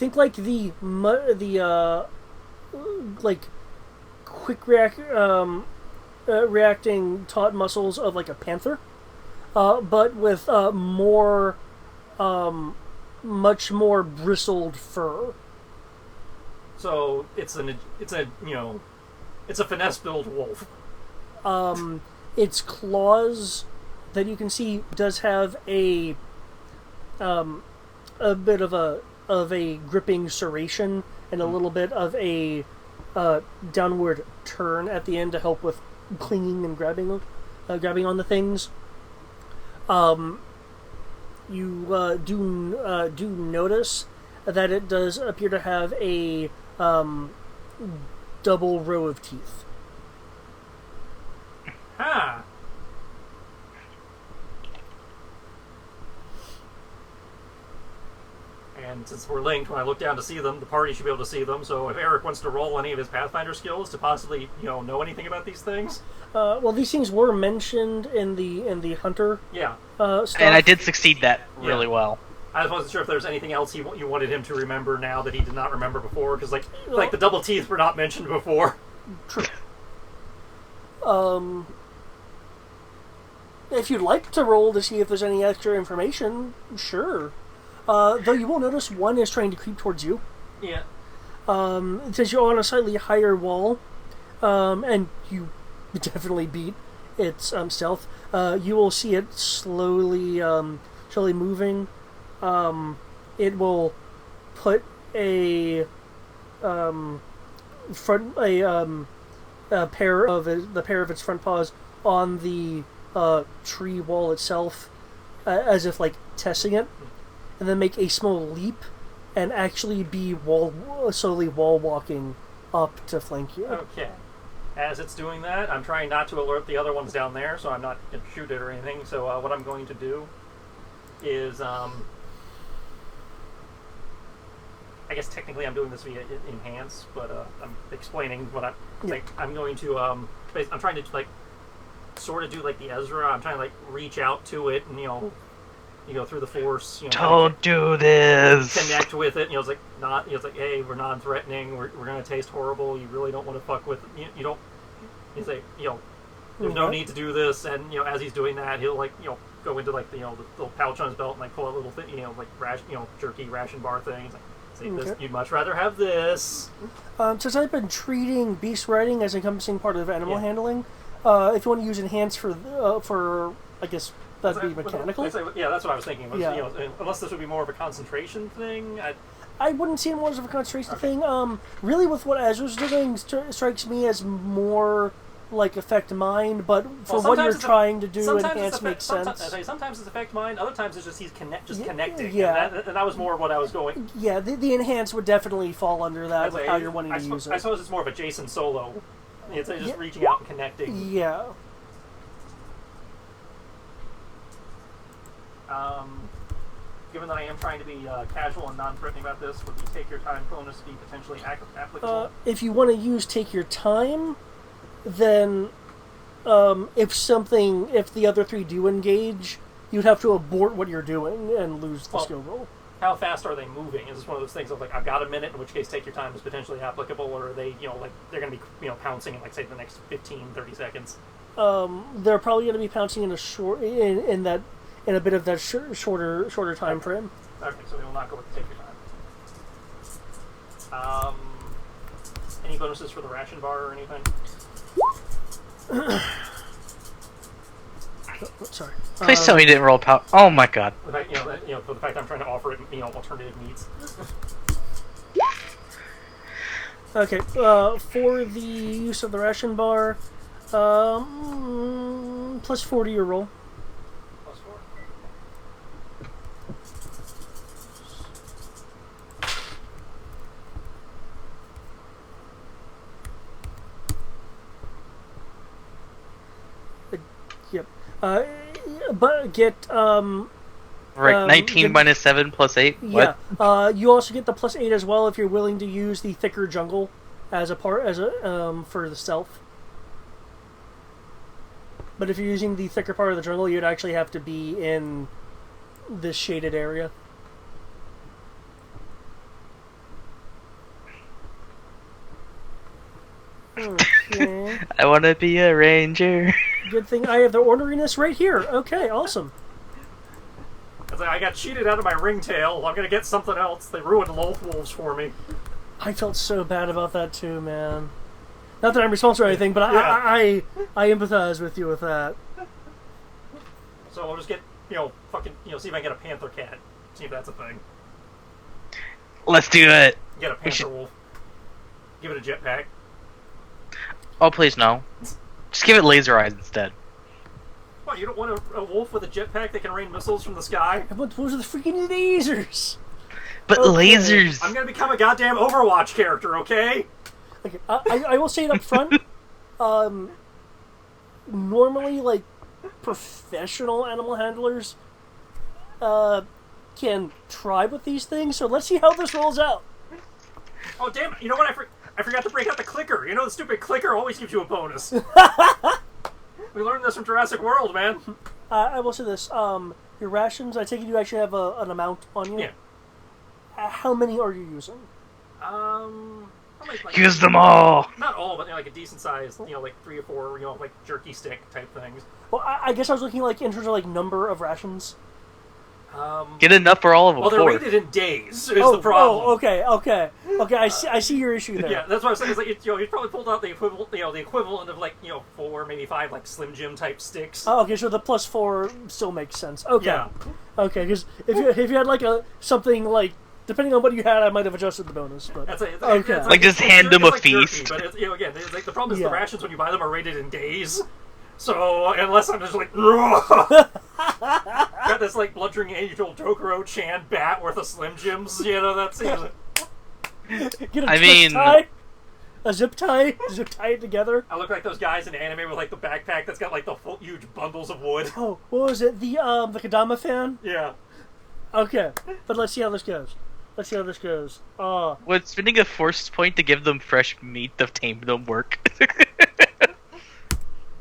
think like like quick reacting taut muscles of like a panther, but with much more bristled fur. So it's a finesse build wolf. Its claws that you can see does have a bit of a gripping serration and a little bit of a downward turn at the end to help with clinging and grabbing on the things. You do notice that it does appear to have a double row of teeth. Huh. And since we're linked, when I look down to see them, the party should be able to see them. So if Eric wants to roll any of his Pathfinder skills to possibly, know anything about these things, well, these things were mentioned in the Hunter. Yeah. Stuff. And I did succeed that really well. I wasn't sure if there was anything else you wanted him to remember now that he did not remember before, because like the double teeth were not mentioned before. True. If you'd like to roll to see if there's any extra information, sure. Though you will notice one is trying to creep towards you. Yeah. It says you're on a slightly higher wall, and you definitely beat its stealth. You will see it slowly moving. It will put a pair of its front paws on the tree wall itself, as if like testing it, and then make a small leap and actually be slowly wall walking up to flank you. Okay. As it's doing that, I'm trying not to alert the other ones down there, so I'm not going to shoot it or anything. So what I'm going to do is, I guess technically I'm doing this via enhance, but I'm explaining what I'm. Like, I'm going to I'm trying to like sort of do like the Ezra. I'm trying to like reach out to it and through the force. Don't do this. Connect with it. It's like not. It's like, hey, we're non-threatening. We're gonna taste horrible. You really don't want to fuck with. You don't. He's like, there's no need to do this. And as he's doing that, he'll like go into like the little pouch on his belt and like pull a little thing, like jerky ration bar thing. He's like, this, you'd much rather have this. Since I've been treating beast riding as encompassing part of animal handling, if you want to use enhance for I guess that'd be mechanical. Yeah, that's what I was thinking. Unless this would be more of a concentration thing. I wouldn't see it more as a concentration thing. Really, with what Ezra's doing, strikes me as more like affect mind, but for what you're trying to do, enhance makes sense. Sometimes it's affect mind, other times it's just he's connecting. Yeah, and that was more what I was going. Yeah, the enhance would definitely fall under that with how you're wanting to use it. I suppose it's more of a Jason Solo. It's just reaching out and connecting. Yeah. Given that I am trying to be casual and non-threatening about this, would the take your time bonus be potentially applicable? If you want to use take your time, then if the other three do engage, you'd have to abort what you're doing and lose the skill roll. How fast are they moving? Is this one of those things of like, I've got a minute, in which case take your time is potentially applicable, or are they, like they're going to be, pouncing in like say the next 15, 30 seconds? They're probably going to be pouncing in a bit of that shorter time frame. Okay, so we will not go with take your time. Any bonuses for the ration bar or anything? Sorry. Please tell me you didn't roll power. Oh my god. For the fact I'm trying to offer it, alternative meats. Okay. For the use of the ration bar, plus 4 to your roll. Plus 4. Yep. But get right, 19 minus 7 plus 8. Yeah. What? You also get the plus 8 as well if you're willing to use the thicker jungle for the stealth. But if you're using the thicker part of the jungle, you'd actually have to be in this shaded area. Okay. I want to be a ranger. Good thing I have the orneriness right here. Okay, awesome. It's like, I got cheated out of my ringtail. I'm gonna get something else. They ruined Loth Wolves for me. I felt so bad about that too, man. Not that I'm responsible or anything, but Yeah. I empathize with you with that. So I'll just get, fucking, see if I can get a panther cat. See if that's a thing. Let's do it. Get a panther wolf. Give it a jetpack. Oh, please no. Just give it laser eyes instead. What, you don't want a wolf with a jetpack that can rain missiles from the sky? But those are the freaking lasers. But Okay. lasers. I'm gonna become a goddamn Overwatch character, okay? Okay, I will say it up front. Normally, like, professional animal handlers can try with these things, so let's see how this rolls out. Oh, damn it. You know what? I forgot to break out the clicker. You know the stupid clicker always gives you a bonus. We learned this from Jurassic World, man. I will say this. Your rations, I take it you actually have an amount on you? Yeah. How many are you using? Probably like, Use them all. not all, but like a decent size, like 3 or 4, like jerky stick type things. Well, I guess I was looking like in terms of like number of rations. Get enough for all of them. Well, they're 4. rated in days. Is the problem? Oh, okay. I see your issue there. Yeah, that's what I was saying. It's like, you probably pulled out the equivalent of like 4, maybe 5 like Slim Jim type sticks. Oh, okay, so the +4 still makes sense. Okay. Yeah. Okay, because if you had like something like, depending on what you had, I might have adjusted the bonus. But That's it. okay. It's Like, just hand them a feast. Jerky, but it's, again, it's like the problem is Yeah. the rations when you buy them are rated in days. So unless I'm just like, got this like bludgeoning angel Dokuro Chan bat worth of Slim Jims, that seems. Get a I twist mean- tie, a zip tie it together. I look like those guys in anime with like the backpack that's got like the full, huge bundles of wood. Oh, what was it? The Kadama fan? Yeah. Okay, but let's see how this goes. Would spending a force point to give them fresh meat to tame them work?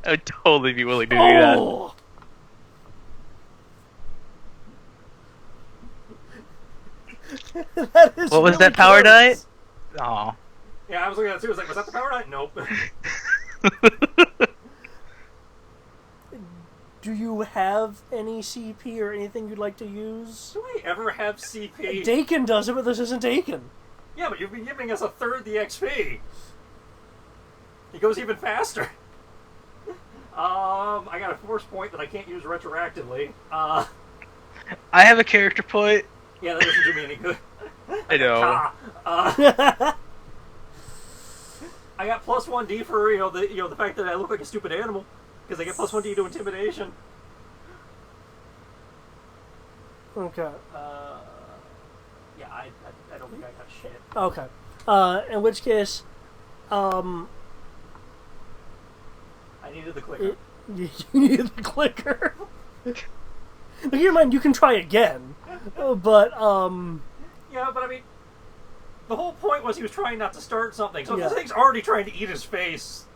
I would totally be willing to do that. Oh! That is What was really that power close. die? Aw. Yeah, I was looking at it too. I was like, was that the power knight? Nope. Do you have any CP or anything you'd like to use? Do I ever have CP? Dakin does it, but this isn't Dakin. Yeah, but you've been giving us a third the XP. He goes even faster. I got a force point that I can't use retroactively. I have a character point. Yeah, that doesn't do me any good. I know. I got +1D for the fact that I look like a stupid animal because I get +1D to intimidation. Okay. Yeah, I don't think I got shit. Okay. In which case, I needed the clicker. you need the clicker. Now, keep in mind, you can try again, but Yeah, but I mean, the whole point was he was trying not to start something. So if Yeah. this thing's already trying to eat his face,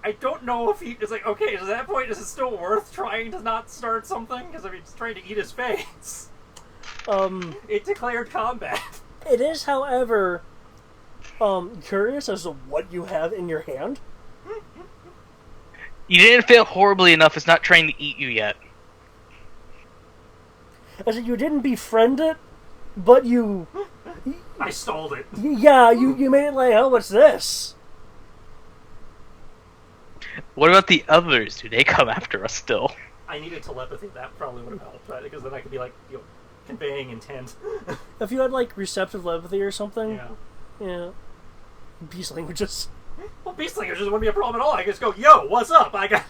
I don't know if it's like, okay, at that point, is it still worth trying to not start something? Because I mean, it's trying to eat his face. It declared combat. it is, however, curious as to what you have in your hand. You didn't fail horribly enough. It's not trying to eat you yet. As in, you didn't befriend it, but you, I stalled it. you made it like, oh, what's this? What about the others? Do they come after us still? I needed telepathy. That probably would have helped, right? Because then I could be like, conveying intent. If you had like receptive telepathy or something, Yeah. beast languages. Well, beast language doesn't want to be a problem at all. I can just go, yo, what's up? I got.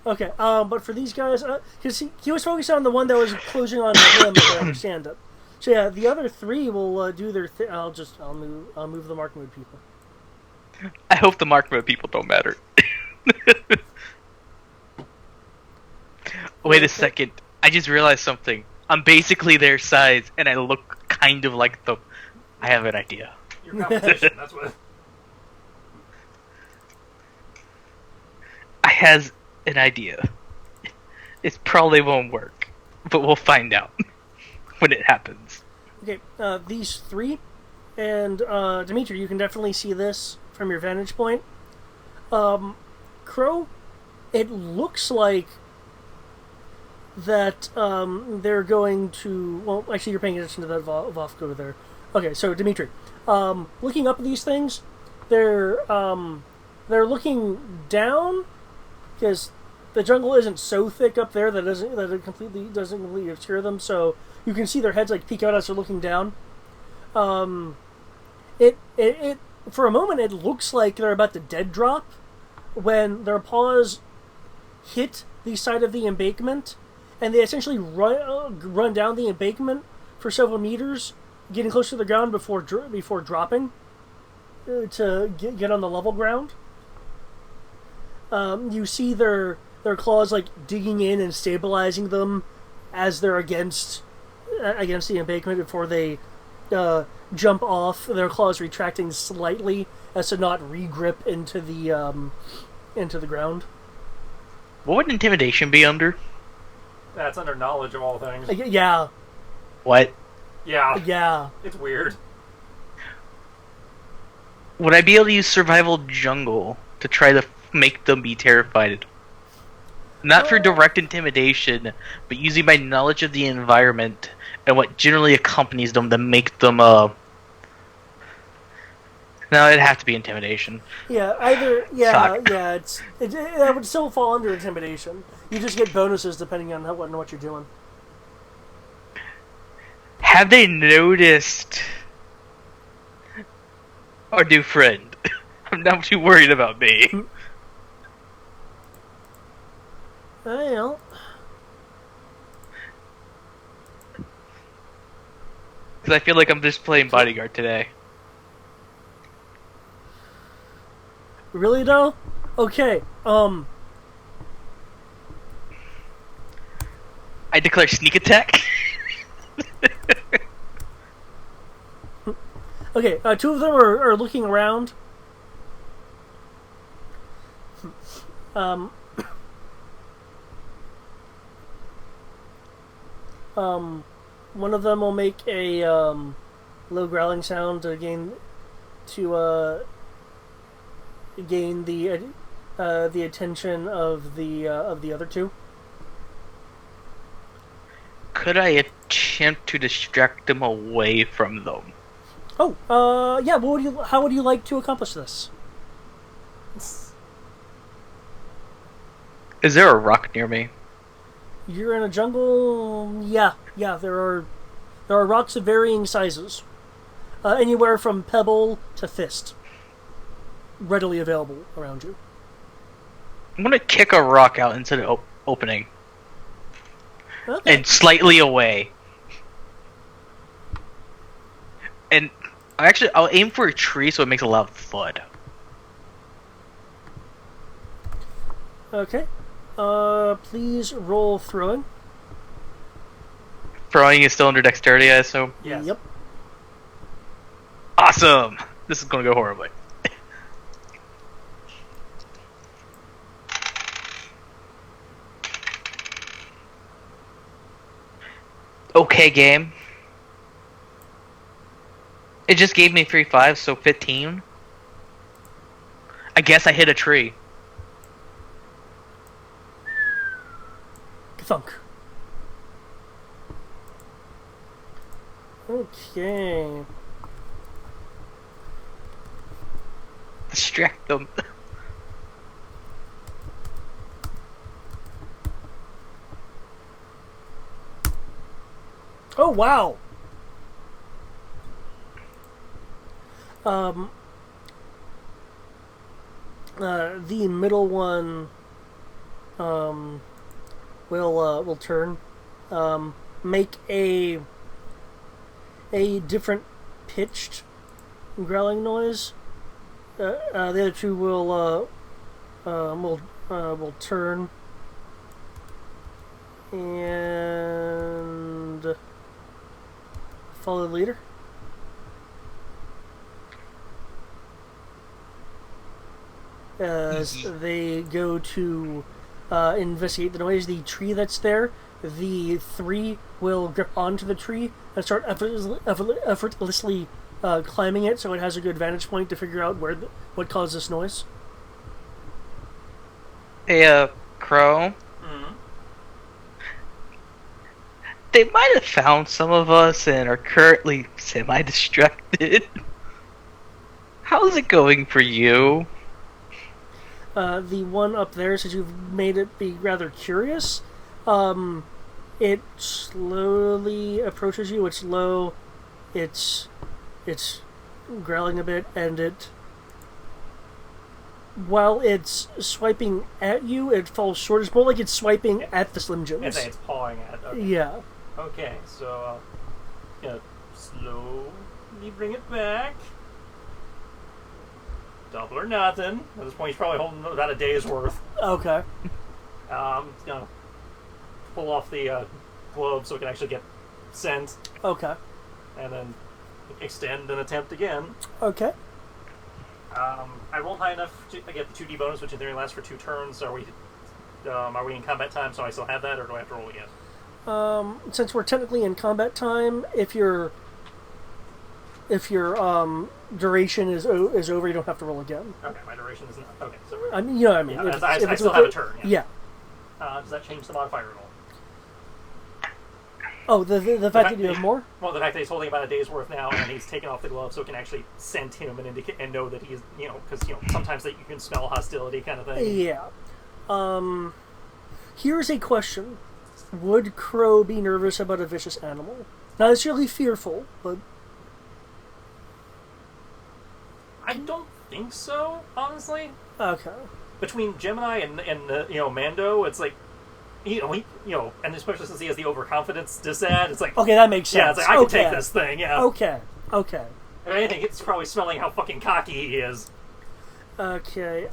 Okay, but for these guys, because he was focused on the one that was closing on him, as I understand it. So yeah, the other three will do their thing. I'll move the mark mode people. I hope the mark mode people don't matter. Wait a second. I just realized something. I'm basically their size, and I look kind of like them. I have an idea. Your competition, that's what. I has an idea. It probably won't work, but we'll find out when it happens. Okay, these three, And Dimitri, you can definitely see this from your vantage point. Crow, it looks like that they're going to. Well, actually, you're paying attention to that Vovko there. Okay, so Dimitri, looking up at these things, they're looking down because the jungle isn't so thick up there that it completely obscure them. So you can see their heads like peek out as they're looking down. It for a moment it looks like they're about to dead drop when their paws hit the side of the embankment, and they essentially run down the embankment for several meters, getting close to the ground before dropping to get on the level ground. You see their claws like digging in and stabilizing them as they're against the embankment before they jump off. Their claws retracting slightly as to not re-grip into the ground. What would intimidation be under? That's under knowledge of all things. Yeah. What? Yeah. It's weird. Would I be able to use survival jungle to try to make them be terrified? Not for direct intimidation, but using my knowledge of the environment and what generally accompanies them to make them, No, it'd have to be intimidation. Yeah, either... Yeah, Fuck. yeah, it would still fall under intimidation. You just get bonuses depending on what you're doing. Have they noticed our new friend? I'm not too worried about me. Well... Because I feel like I'm just playing bodyguard today. Really though? Okay, I declare sneak attack. Okay, two of them are looking around. One of them will make a low growling sound to gain the attention of the other two. Could I attempt to distract them away from them? Oh, yeah. How would you like to accomplish this? Is there a rock near me? You're in a jungle. Yeah. There are rocks of varying sizes, anywhere from pebble to fist, readily available around you. I'm gonna kick a rock out into the opening Okay. and slightly away. And I'll aim for a tree so it makes a loud thud. Okay. Please roll throwing. Throwing is still under dexterity, I assume. Yes. Yep. Awesome! This is gonna go horribly. Okay, game. It just gave me 3 5s, so 15. I guess I hit a tree. Thunk. Okay. Distract them. Oh wow. The middle one will turn, make a different pitched growling noise. The other two will turn and follow the leader. As they go to investigate the noise, the tree that's there, the three will grip onto the tree and start effortlessly climbing it, so it has a good vantage point to figure out what caused this noise. Hey, Crow. Mm-hmm. They might have found some of us and are currently semi-distracted. How's it going for you? The one up there, since you've made it be rather curious, it slowly approaches you. It's low. It's growling a bit, and while it's swiping at you, it falls short. It's more like it's swiping at the Slim Jims. It's pawing at. Okay. Yeah. Okay, so slowly bring it back. Double or nothing. At this point, he's probably holding about a day's worth. Okay. He's gonna pull off the globe so it can actually get sent, Okay. and then extend and attempt again. Okay. I rolled high enough to get the 2D bonus, which in theory lasts for 2 turns. Are we in combat time? So I still have that, or do I have to roll again? Since we're technically in combat time, if your duration is over, you don't have to roll again. Okay, my duration isn't. Okay, so I mean, you know what I mean. yeah, If I it's still have a turn. Yeah. Does that change the modifier at all? Oh, the fact that you have more? Well, the fact that he's holding about a day's worth now, and he's taken off the glove, so it can actually scent him and indicate and know that he's, because sometimes that you can smell hostility, kind of thing. Yeah. Here's a question: would Crow be nervous about a vicious animal? Not necessarily fearful, but I don't think so, honestly. okay. Between Gemini and Mando, it's like, and especially since he has the overconfidence disad, it's like, Okay, that makes sense. yeah, it's like I can take this thing, yeah. Okay. Okay. If anything, it's probably smelling how fucking cocky he is. Okay.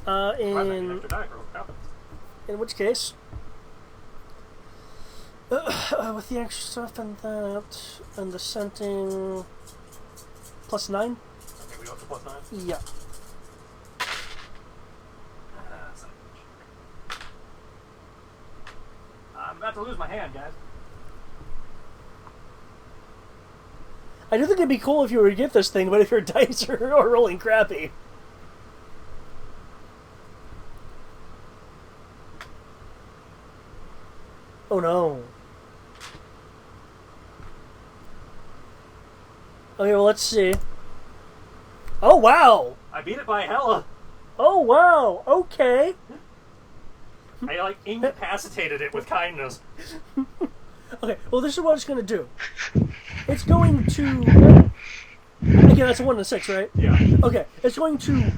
In which case, with the extra stuff and that, and the scenting, +9. Okay, we go up to +9. Yeah. I'm about to lose my hand, guys. I do think it'd be cool if you were to get this thing, but if your dice are rolling crappy. Oh no. Okay, well, let's see. Oh, wow! I beat it by hella. Oh, wow! Okay. I, incapacitated it with kindness. Okay, well, this is what it's going to do. It's going to... Again, that's a 1 and a 6, right? Yeah. Okay, it's going to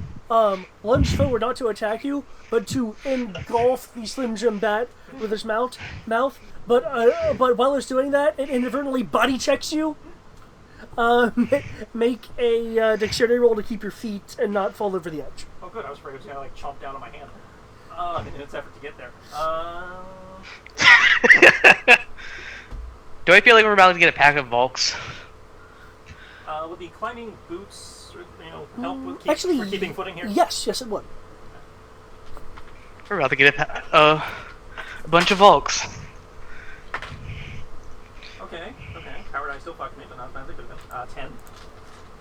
lunge forward, not to attack you, but to engulf the Slim Jim bat with its mouth. But while it's doing that, it inadvertently body checks you. Make a dexterity roll to keep your feet and not fall over the edge. Oh, good. I was afraid it was going to, chomp down on my hand. In its effort to get there. Do I feel like we're about to get a pack of Volks? Would the climbing boots, help with Actually, keeping footing here? Yes, it would. We're about to get a bunch of Volks. Okay. Howard, I still fucked me, but not badly. 10.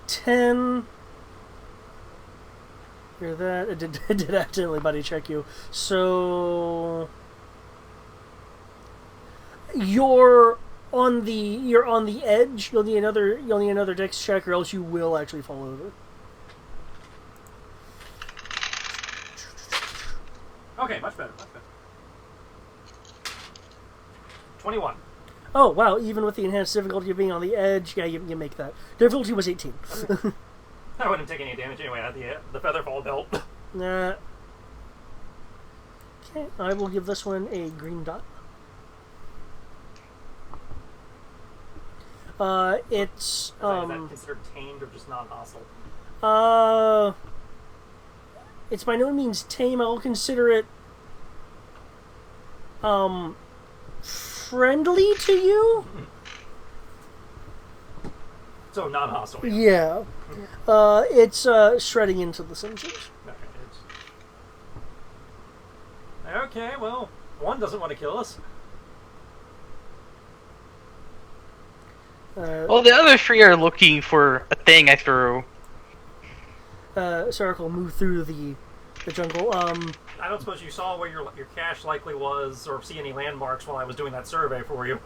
10. Hear that? It did accidentally body check you. So you're on the edge. You'll need another dex check, or else you will actually fall over. Okay, much better. 21. Oh wow! Even with the enhanced difficulty of being on the edge, yeah, you make that. Difficulty was 18. I wouldn't take any damage anyway. I had the featherfall belt. Nah. Okay, I will give this one a green dot. It's Is that considered tamed or just non-hostile? It's by no means tame. I'll consider it friendly to you. So non-hostile. Yeah. It's shredding into the Simpsons. Okay, well, one doesn't want to kill us. Well, the other three are looking for a thing I threw. Sarek will move through the jungle. I don't suppose you saw where your cache likely was, or see any landmarks while I was doing that survey for you.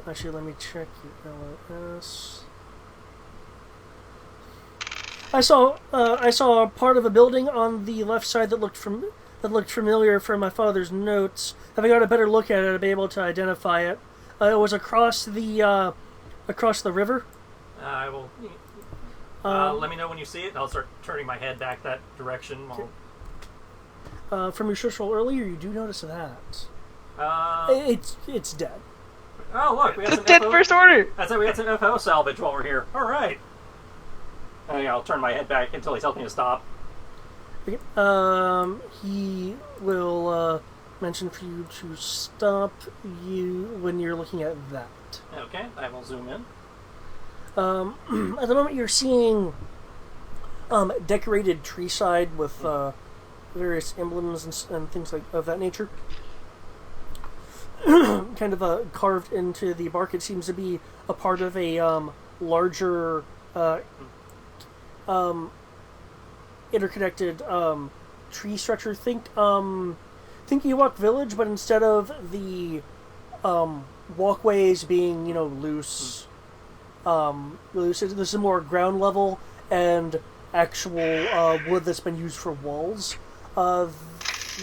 Actually, let me check your LOS. I saw a part of a building on the left side that looked familiar from my father's notes. If I got a better look at it, I'd be able to identify it. It was across the river. I will. Let me know when you see it, and I'll start turning my head back that direction. From your search roll earlier, you do notice that. It's dead. Oh, look, we got some dead first order! I said we got some FO salvage while we're here. Alright. I'll turn my head back until he tells me to stop. Okay. He will mention for you to stop you when you're looking at that. Okay, I will zoom in. At the moment, you're seeing decorated tree side with various emblems and things of that nature. Kind of carved into the bark. It seems to be a part of a larger interconnected tree structure. Think Ewok Village, but instead of the walkways being loose, this is more ground level and actual wood that's been used for walls.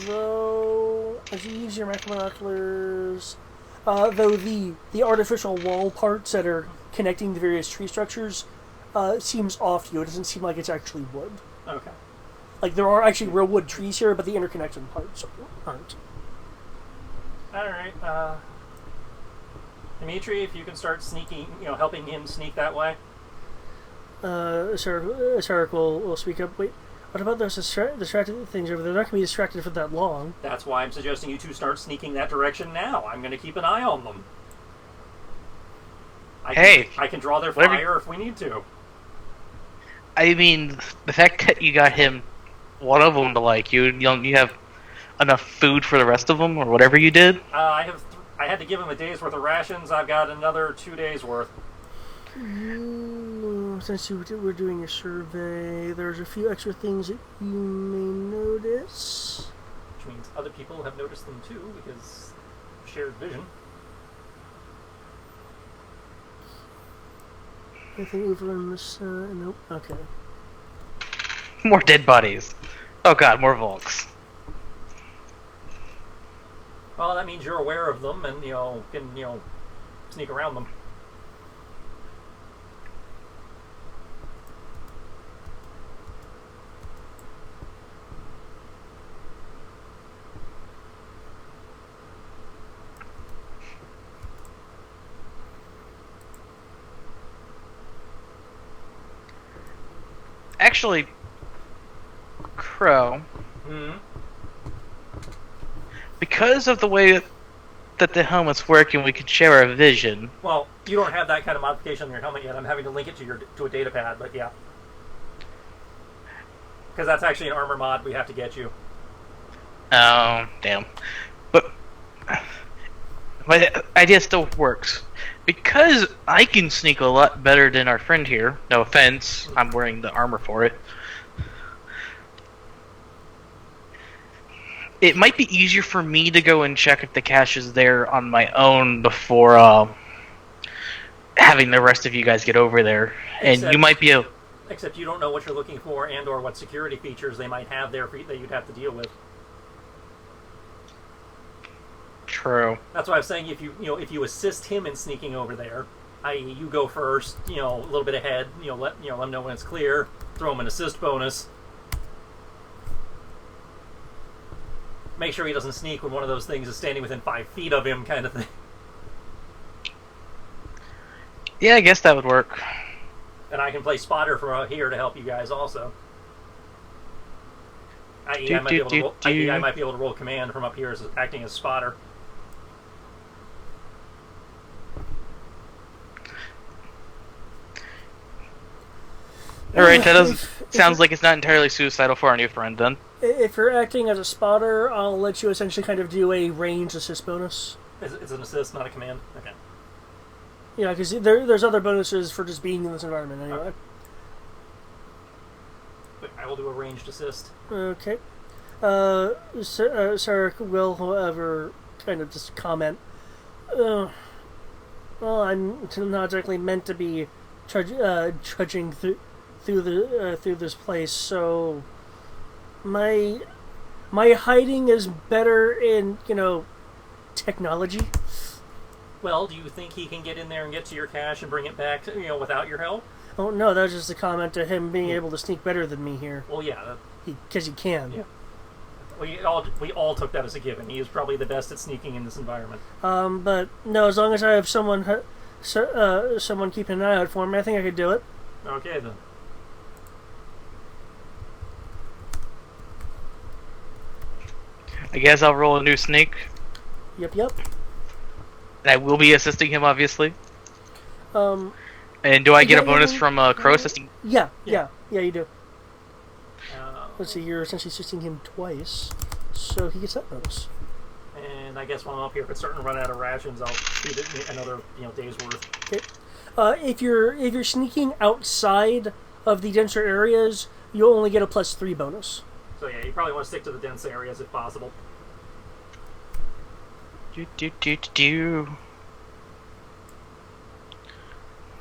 Though, as you use your macromoleculars, though the artificial wall parts that are connecting the various tree structures seems off to you. It doesn't seem like it's actually wood. Okay. Like, there are actually real wood trees here, but the interconnection parts aren't. Alright, Dimitri, if you can start sneaking, helping him sneak that way. Sarek will speak up. Wait, what about those distracted things over there? They're not going to be distracted for that long. That's why I'm suggesting you two start sneaking that direction now. I'm going to keep an eye on them. I can draw their fire if we need to. I mean, the fact that you got him, one of them to like you have enough food for the rest of them, or whatever you did? I had to give him a day's worth of rations. I've got another 2 days worth. Since you were doing your survey, there's a few extra things that you may notice. Which means other people have noticed them too, because shared vision. Anything over on this nope. Okay. More dead bodies. Oh god, more Volks. Well, that means you're aware of them and, can, sneak around them. Actually, Crow, because of the way that the helmet's working, we could share our vision. Well, you don't have that kind of modification on your helmet yet. I'm having to link it to a data pad, but yeah. Because that's actually an armor mod we have to get you. Oh, damn. But my idea still works. Because I can sneak a lot better than our friend here, no offense, I'm wearing the armor for it. It might be easier for me to go and check if the cache is there on my own before having the rest of you guys get over there. And you might be able... Except you don't know what you're looking for and or what security features they might have there that you'd have to deal with. True. That's why I was saying if you assist him in sneaking over there, i.e. you go first, a little bit ahead, let him know when it's clear, throw him an assist bonus. Make sure he doesn't sneak when one of those things is standing within 5 feet of him, kind of thing. Yeah, I guess that would work. And I can play spotter from out here to help you guys also. I.e. I might be able to roll command from up here as acting as spotter. Alright, that sounds like it's not entirely suicidal for our new friend, then. If you're acting as a spotter, I'll let you essentially kind of do a range assist bonus. It's an assist, not a command. Okay. Yeah, because there's other bonuses for just being in this environment anyway. But I will do a ranged assist. Okay. Sarek will, however, kind of just comment. Well, I'm not exactly meant to be trudging through this place, so my hiding is better in technology. Well, do you think he can get in there and get to your cache and bring it back, without your help? Oh no, that was just a comment to him being able to sneak better than me here. Well, yeah. Because he can. Yeah. We all took that as a given. He is probably the best at sneaking in this environment. But no, as long as I have someone keeping an eye out for me, I think I could do it. Okay then. I guess I'll roll a new sneak. Yep. And I will be assisting him, obviously. Um. And do I get a bonus from Crow assisting? Yeah, you do. Uh, Let's see, you're essentially assisting him twice, so he gets that bonus. And I guess while I'm up here, if it's starting to run out of rations, I'll feed it another day's worth. Okay. If you're sneaking outside of the denser areas, you'll only get a +3 bonus. So yeah, you probably want to stick to the dense areas if possible. Do.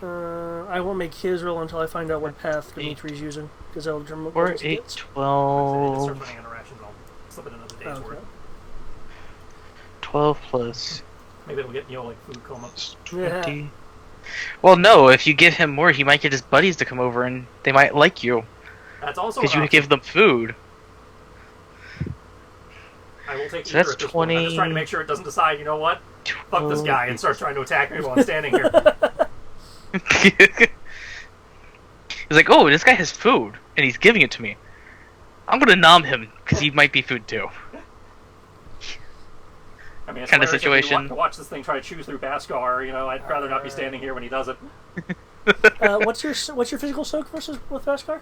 I won't make his roll until I find out what path Dimitri's using, because that'll determine what 4, bonus he 8, gets. If it 12. starts running out of rations, I'll slip it another day's Okay. worth. 12 plus Maybe it'll get food coma. 20. Yeah. Well, no, if you give him more, he might get his buddies to come over and they might like you. That's also Because an you option. give them food. I will take So either that's at this point. I'm just 20. trying to make sure it doesn't decide, you know what? Fuck this guy and starts trying to attack me while I'm standing here. He's like, oh, this guy has food, and he's giving it to me. I'm gonna nom him, because he might be food too. I mean, it's Kinda hilarious if you situation. want to watch this thing try to chew through Bhaskar, I'd rather not be standing here when he does it. What's your physical soak versus with Bhaskar?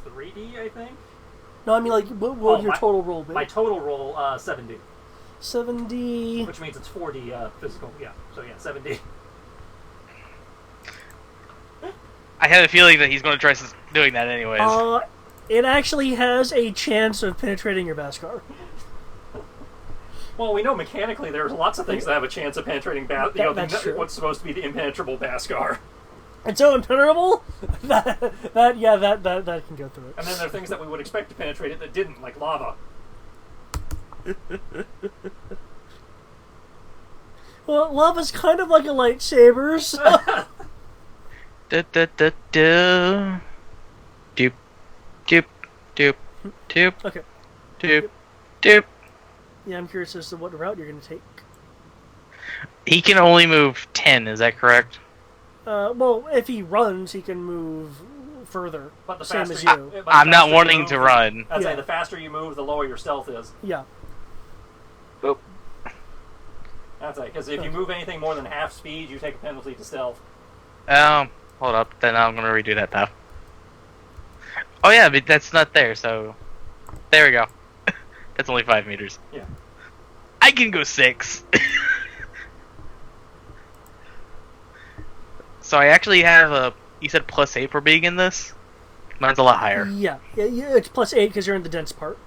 3D, I think? No, I mean what would your total roll be? My total roll, 7D. 70. Which means it's 4D physical, yeah. So yeah, 7D. I have a feeling that he's gonna try doing that anyways. It actually has a chance of penetrating your Bhaskar. Well, we know mechanically there's lots of things that have a chance of penetrating that's true. what's supposed to be the impenetrable Bhaskar. It's so impenetrable that can go through it. And then there are things that we would expect to penetrate it that didn't, like lava. Well, lava's kind of like a lightsaber, so... Da da da da. Doop, doop, doop, doop, Okay. doop, doop. Yeah, I'm curious as to what route you're going to take. He can only move 10, is that correct? Well, if he runs, he can move further. But the Same faster as you, you. but the I'm not faster you wanting move, to run. I'd say Yeah. the faster you move, the lower your stealth is. Yeah. Boop. That's it, because if you move anything more than half speed, you take a penalty to stealth. Hold up, then I'm gonna redo that path. Oh yeah, but that's not there, so... There we go. That's only 5 meters. Yeah. I can go 6. So I actually have a... You said +8 for being in this? Mine's a lot higher. Yeah, it's +8 because you're in the dense part.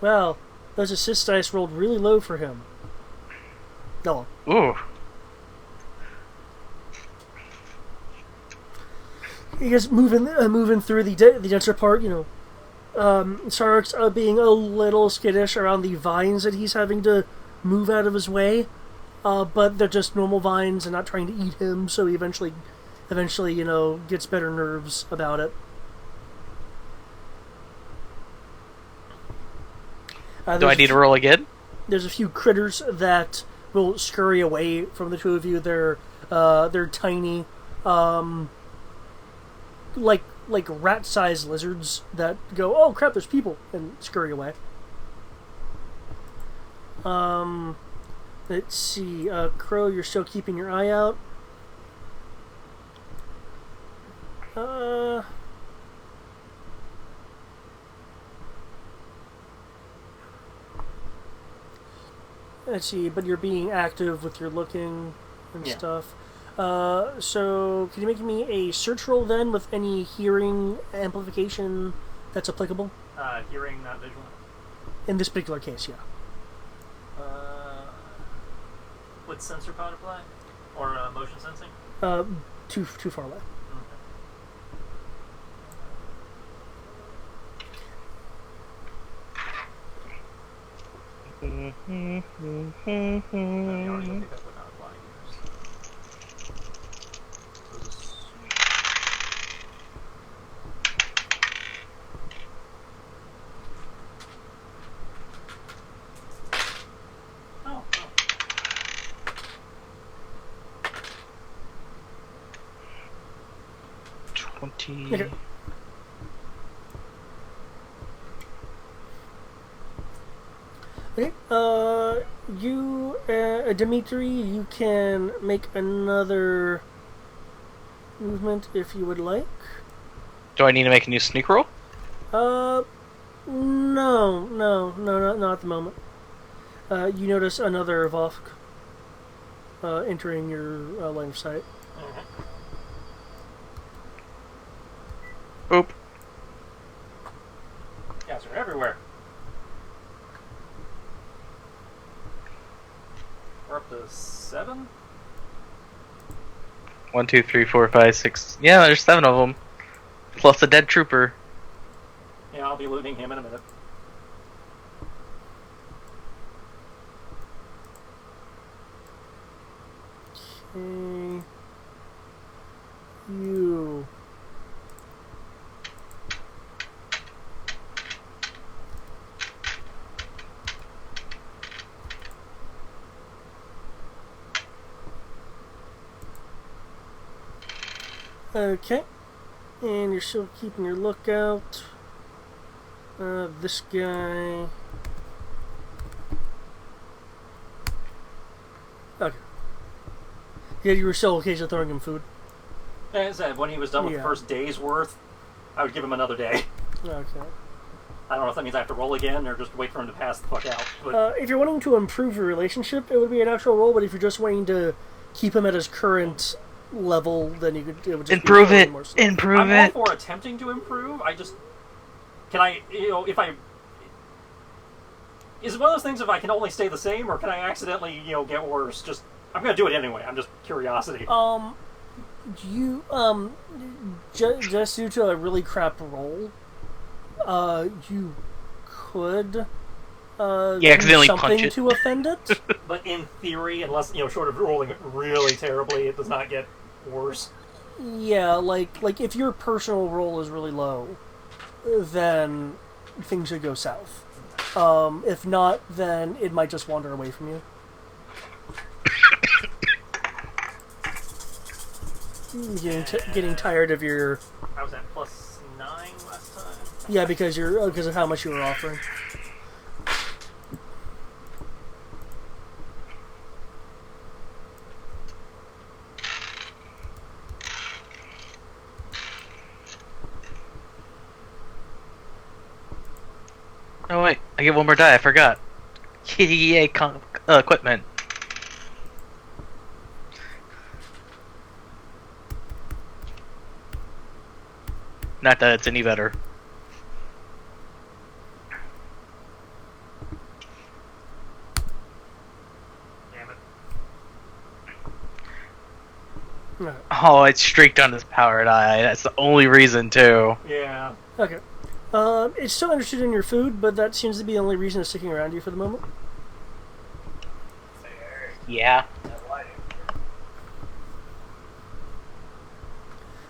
Well, those assist dice rolled really low for him. No. Ooh. He is moving through the denser part, Sarek's being a little skittish around the vines that he's having to move out of his way. But they're just normal vines and not trying to eat him, so he eventually, gets better nerves about it. Do I need to roll again? There's a few critters that will scurry away from the two of you. They're tiny, like rat-sized lizards that go, "Oh crap, there's people," and scurry away. Let's see, Crow, you're still keeping your eye out. let's see, but you're being active with your looking and Yeah. stuff. So can you make me a search roll then with any hearing amplification that's applicable? Hearing, not visual. In this particular case, yeah. Would sensor pod apply? Or motion sensing? Too far away. I already think that would not apply here. So this- Oh, oh. Okay. Okay. You, Dimitri, you can make another movement if you would like. Do I need to make a new sneak roll? No, not at the moment. You notice another Vosk entering your line of sight. Oop. Guys are everywhere. We're up to 7? 1, 2, 3, 4, 5, 6. Yeah, there's 7 of them. Plus a dead trooper. Yeah, I'll be looting him in a minute. Okay. You. Okay. And you're still keeping your lookout. This guy. Okay. Yeah, you were still occasionally throwing him food. As I said, when he was done with the Yeah. first day's worth, I would give him another day. Okay. I don't know if that means I have to roll again or just wait for him to pass the fuck out. But If you're wanting to improve your relationship, it would be an actual roll. But if you're just wanting to keep him at his current level, then you could it would just Improve be it. more stuff. Improve I'm it. all for attempting to improve. I just can I if I is it one of those things if I can only stay the same or can I accidentally get worse? Just I'm gonna do it anyway. I'm just curiosity. You just due to a really crap roll, you could Yeah, do accidentally punch something it. to offend it. But in theory, unless short of rolling it really terribly, it does not get worse. Yeah, like if your personal roll is really low, then things should go south. If not, then it might just wander away from you. Getting tired of your I was at +9 last time. yeah because of how much you were offering. Oh wait, I get one more die. I forgot. Yay! Equipment. Not that it's any better. Damn it. No. Oh, it streaked on his power die. That's the only reason too. Yeah. Okay. It's still interested in your food, but that seems to be the only reason it's sticking around you for the moment. Yeah.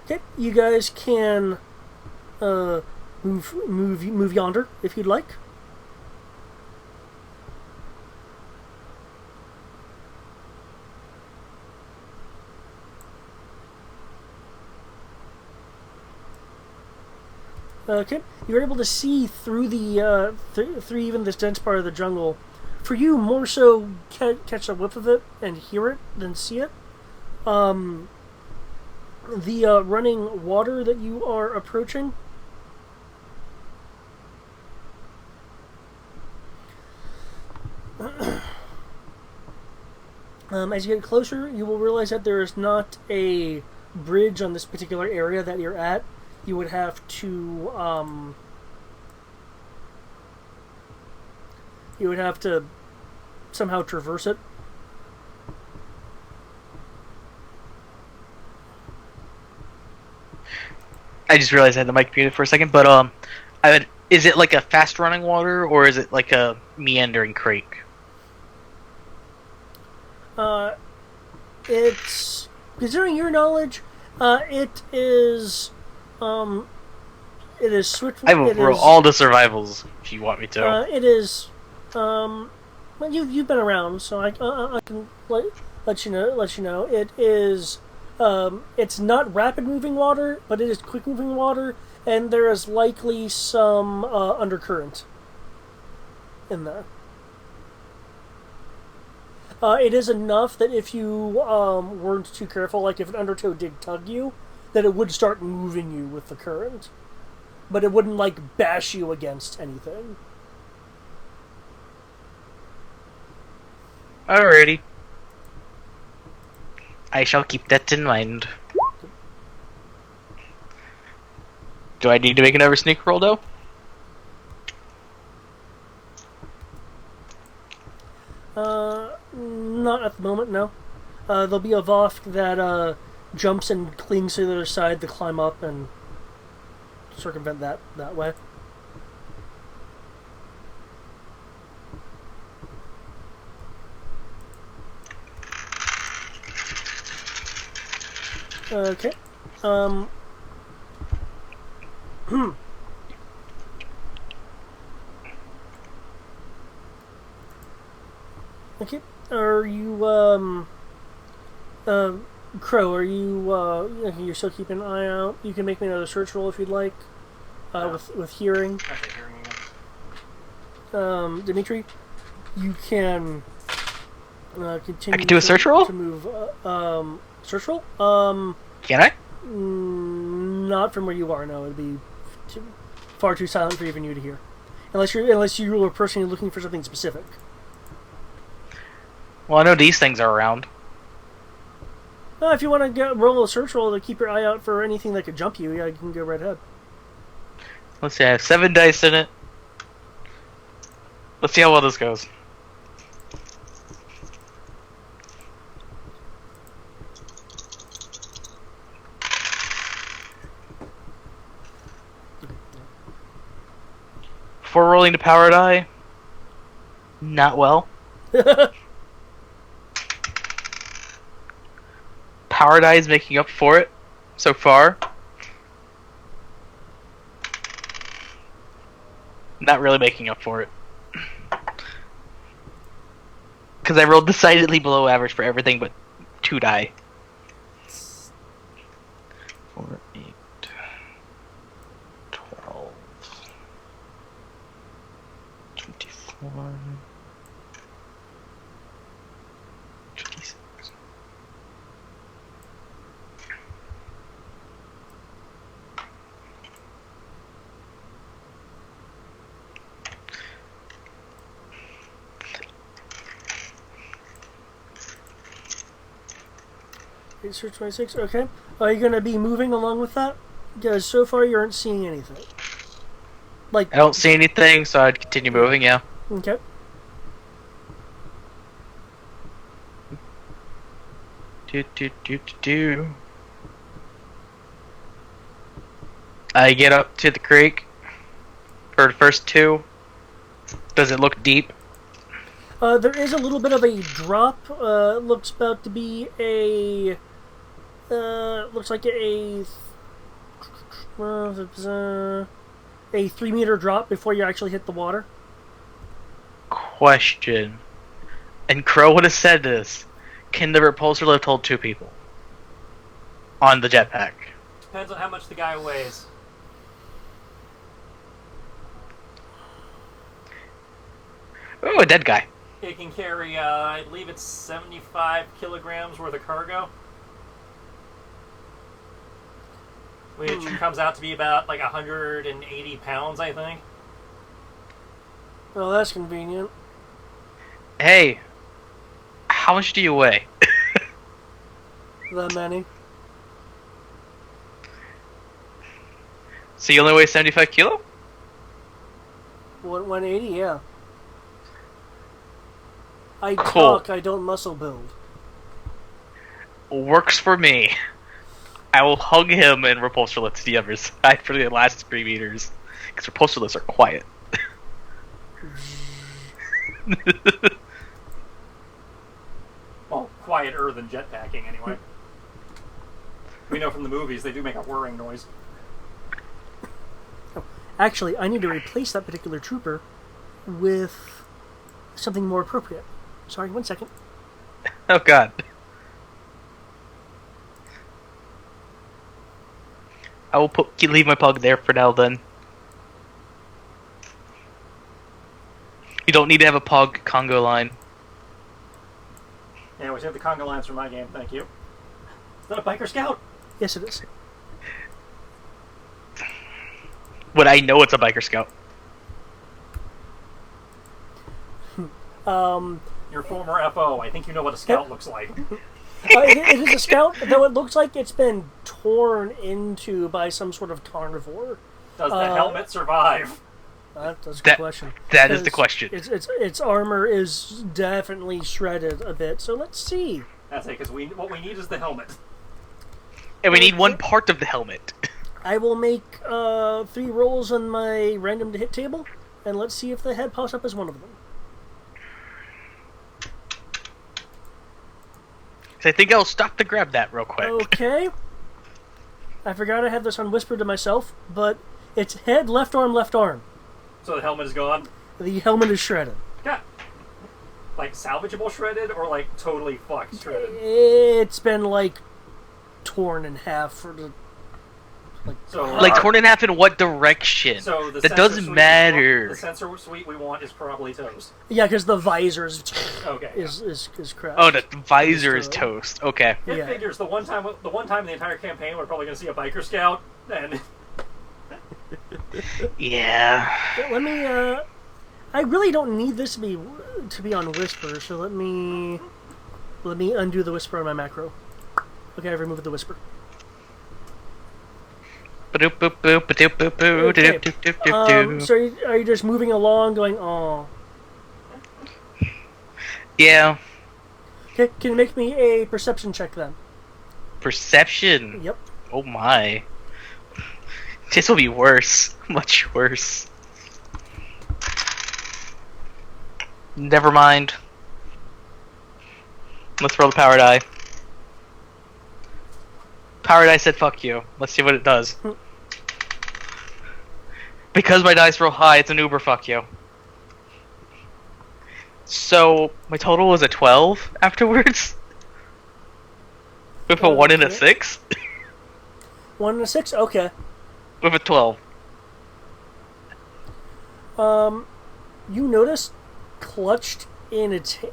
Okay, you guys can move yonder if you'd like. Okay, you're able to see through the through even this dense part of the jungle. For you, more so catch a whiff of it and hear it than see it. The running water that you are approaching. As you get closer, you will realize that there is not a bridge on this particular area that you're at. You would have to somehow traverse it. I just realized I had the mic muted for a second, but is it like a fast running water or is it like a meandering creek? It's considering your knowledge, it is swift. I will roll all the survivals if you want me to. It is. Well, you've been around, so I can let you know. It is. It's not rapid moving water, but it is quick moving water, and there is likely some undercurrent in there. It is enough that if you weren't too careful, like if an undertow did tug you, that it would start moving you with the current. But it wouldn't, like, bash you against anything. Alrighty. I shall keep that in mind. Do I need to make another sneak roll, though? Not at the moment, no. There'll be a Voft that jumps and clings to the other side to climb up and circumvent that way. Okay. Okay. Are you Crow, are you you're still keeping an eye out? You can make me another search roll if you'd like. With hearing. Okay, hearing again. Dimitri, you can continue. I can do a search roll? To move. Search roll? Can I? Not from where you are. No, it'd be far too silent for even you to hear, unless you were personally looking for something specific. Well, I know these things are around. If you want to roll a search roll to keep your eye out for anything that could jump you, yeah, you can go right ahead. Let's see, I have 7 dice in it. Let's see how well this goes. Before rolling the power die, not well. Power die is making up for it so far. Not really making up for it. Because I rolled decidedly below average for everything but 2 die. 4, 8, 12, 24, 26. Search 26. Okay. Are you going to be moving along with that? Because so far you aren't seeing anything. Like I don't see anything, so I'd continue moving, yeah. Okay. Do. I get up to the creek for the first 2. Does it look deep? There is a little bit of a drop. Looks about to be a. Looks like a 3-meter drop before you actually hit the water. Question. And Crow would have said this. Can the repulsor lift hold 2 people? On the jetpack. Depends on how much the guy weighs. Oh, a dead guy. It can carry, I believe it's 75 kilograms worth of cargo. Which comes out to be about, like, 180 pounds, I think. Well, that's convenient. Hey, How much do you weigh? That many. So you only weigh 75 kilo? 180, yeah. I Cool. talk, I don't muscle build. Works for me. I will hug him and repulsorless to the other side for the last 3 meters. Because repulsorless are quiet. Well, quieter than jetpacking, anyway. We know from the movies they do make a whirring noise. Actually, I need to replace that particular trooper with something more appropriate. Sorry, 1 second. Oh god. I will leave my pug there for now then. You don't need to have a pug Congo line. Yeah, we have the conga lines from my game, thank you. Is that a biker scout? Yes, it is. But I know it's a biker scout. Your former FO, I think you know what a scout looks like. It is a scout, though it looks like it's been torn into by some sort of carnivore. Does the helmet survive? That's a good question. That is the question. Its armor is definitely shredded a bit, so let's see. That's it, because what we need is the helmet. And we need one part of the helmet. I will make 3 rolls on my random to hit table, and let's see if the head pops up as one of them. So I think I'll stop to grab that real quick. Okay. I forgot I had this on whisper to myself, but it's head, left arm, left arm. So the helmet is gone? The helmet is shredded. Yeah. Like salvageable shredded, or like totally fucked shredded? It's been like torn in half for the Like torn in half in what direction? So the that doesn't matter. The sensor suite we want is probably toast. Yeah, because the visor is Okay. is crap. Oh, the visor is toast. Okay. It Yeah. figures the one time in the entire campaign we're probably going to see a biker scout, and Yeah. Let me. I really don't need this to be on whisper, so let me undo the whisper on my macro. Okay, I removed the whisper. Okay. So are you just moving along, going, oh? Yeah. Okay, can you make me a perception check then? Perception? Yep. Oh my. This will be worse. Much worse. Never mind. Let's roll the power die. Power die said fuck you. Let's see what it does. Because my dice roll high, it's an uber fuck you. So, my total was a 12 afterwards? With a 1 and a 6? 1 and a 6? Okay. With a 12. You notice clutched in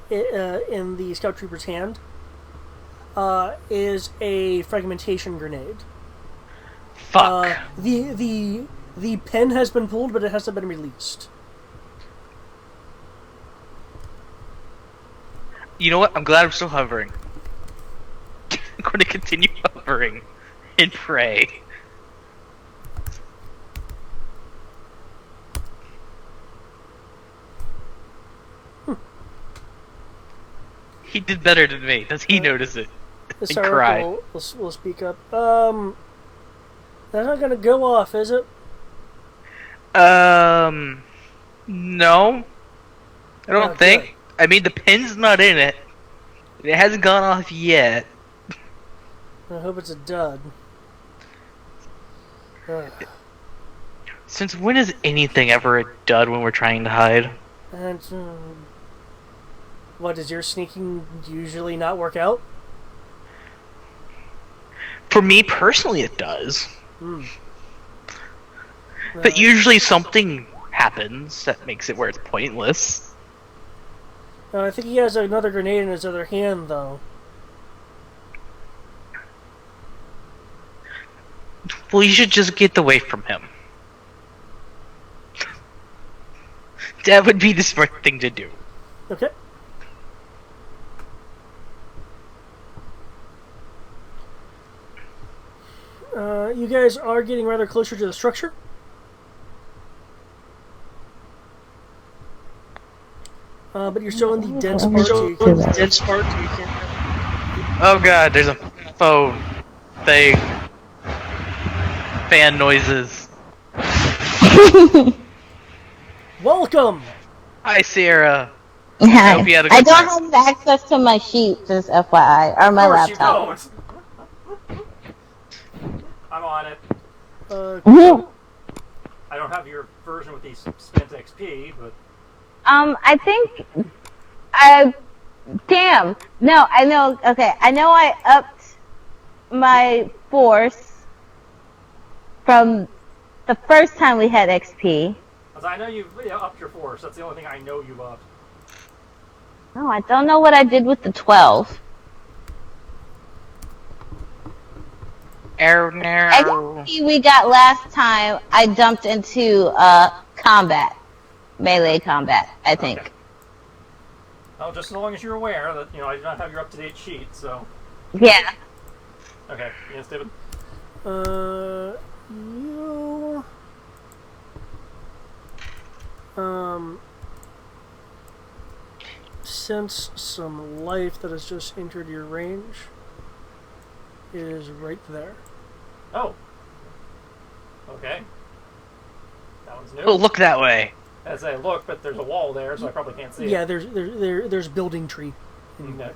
in the scout trooper's hand is a fragmentation grenade. Fuck. The pin has been pulled, but it hasn't been released. You know what? I'm glad I'm still hovering. I'm going to continue hovering and pray. He did better than me. Does he notice it? This And cry. will speak up. That's not gonna go off, is it? No. I don't Oh, think. good. I mean, the pin's not in it. It hasn't gone off yet. I hope it's a dud. Ugh. Since when is anything ever a dud when we're trying to hide? And what, does your sneaking usually not work out? For me personally, it does. Hmm. But usually something happens that makes it where it's pointless. I think he has another grenade in his other hand, though. Well, you should just get away from him. That would be the smart thing to do. Okay. You guys are getting rather closer to the structure. But you're still in the dense part, so you can't. Oh god, there's a phone thing. Fan noises. Welcome! Hi, Sierra. Hi. hope you had a I good don't time. have access to my sheet, just FYI, or my Of course laptop. you don't. I'm on it. Mhm. I don't have your version with the spent XP, but I think damn. No, I know. Okay, I know I upped my force from the first time we had XP. as I know you've upped your force. That's the only thing I know you upped. No, I don't know what I did with the 12. Oh no. XP we got last time, I dumped into combat, melee combat. I think. Okay. Well, just as long as you're aware that I do not have your up-to-date sheet. So Yeah. okay, yes, David. You sense some life that has just entered your range. It is right there. Oh. Okay. That one's new. Oh, look that way. As I look, but there's a wall there, so I probably can't see Yeah, it. there's building tree. Okay.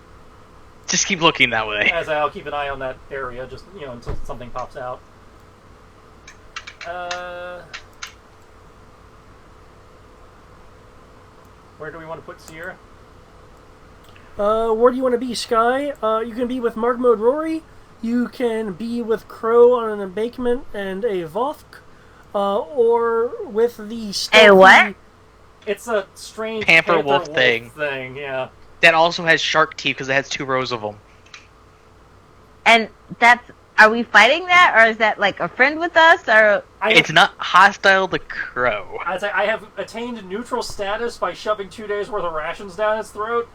Just keep looking that way. As I'll keep an eye on that area, just until something pops out. Where do we want to put Sierra? Where do you want to be, Sky? You can be with Mark Mode Rory. You can be with Crow on an embankment and a Vothk. Or with the stealthy... what? It's a strange Panther wolf thing. Yeah. That also has shark teeth because it has 2 rows of them. And are we fighting that, or is that like a friend with us, or? It's not hostile to Crow. I have attained neutral status by shoving 2 days worth of rations down its throat.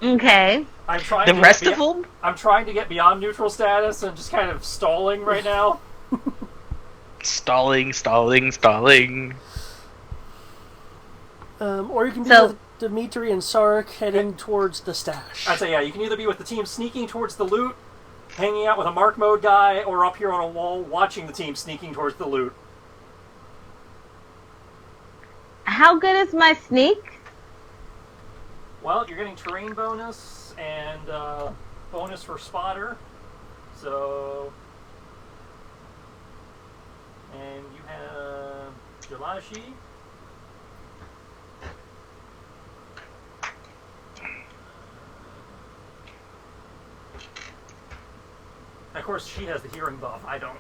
Okay. I'm trying. The rest of them? I'm trying to get beyond neutral status and just kind of stalling right now. Stalling. Or you can be So- with Dimitri and Sark heading towards the stash. I'd say, yeah, you can either be with the team sneaking towards the loot, hanging out with a Mark Mode guy, or up here on a wall watching the team sneaking towards the loot. How good is my sneak? Well, you're getting terrain bonus and bonus for spotter. So, and you have Jalashi. Of course, she has the hearing buff. I don't.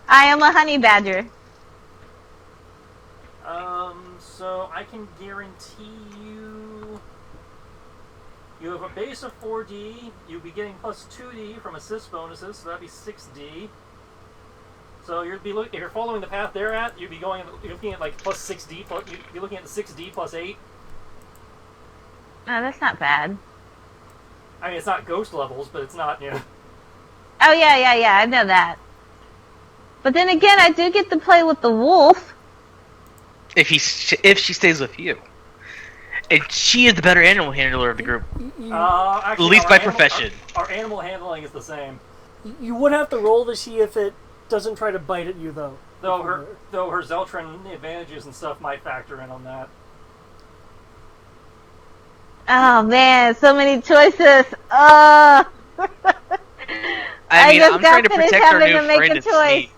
I am a honey badger. So I can guarantee you have a base of 4D. You'll be getting plus 2D from assist bonuses, so that'd be 6D. So if you're following the path they're at, you're looking at like plus 6D. You'd be looking at the 6D plus 8. No, that's not bad. I mean, it's not ghost levels, but it's not, Oh yeah, I know that. But then again, I do get to play with the wolf. If she stays with you. And she is the better animal handler of the group. Actually, At least by profession. Our animal handling is the same. You would have to roll to see if it doesn't try to bite at you, though. Though her Zeltron advantages and stuff might factor in on that. Oh man, so many choices. I mean, just I'm got trying to finished protect our having new to make friend a at choice. Sneak.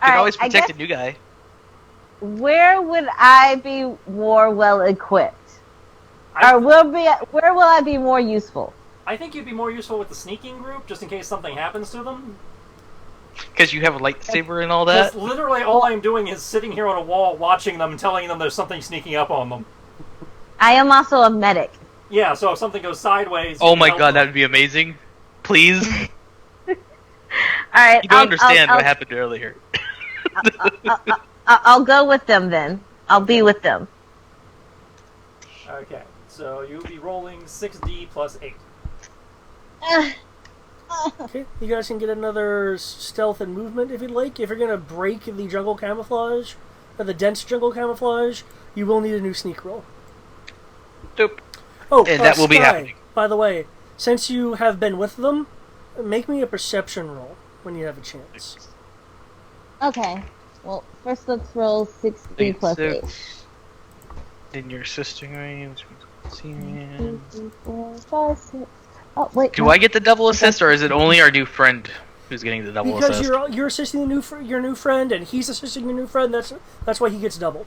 You can always protect a new guy. Where would I be more well equipped? Where will I be more useful? I think you'd be more useful with the sneaking group, just in case something happens to them. Because you have a lightsaber and all that. Because literally all I'm doing is sitting here on a wall watching them and telling them there's something sneaking up on them. I am also a medic. Yeah, so if something goes sideways... Oh you can my help god, them. that would be amazing. Please. Alright, You don't understand what happened earlier. I'll go with them then. I'll be with them. Okay, so you'll be rolling 6d plus 8. Okay, you guys can get another stealth and movement if you'd like. If you're gonna break the jungle camouflage, or the dense jungle camouflage, you will need a new sneak roll. Dope. Oh, And that will be Sky, happening. by the way, since you have been with them, make me a perception roll when you have a chance. Okay. Well, first let's roll 6d plus 8. Then your sister names. 2, 3, 4, 5, 6. Oh wait. Do no. I get the double assist, or is it only our new friend who's getting the double Because assist? you're assisting your new friend, and he's assisting your new friend. That's why he gets double.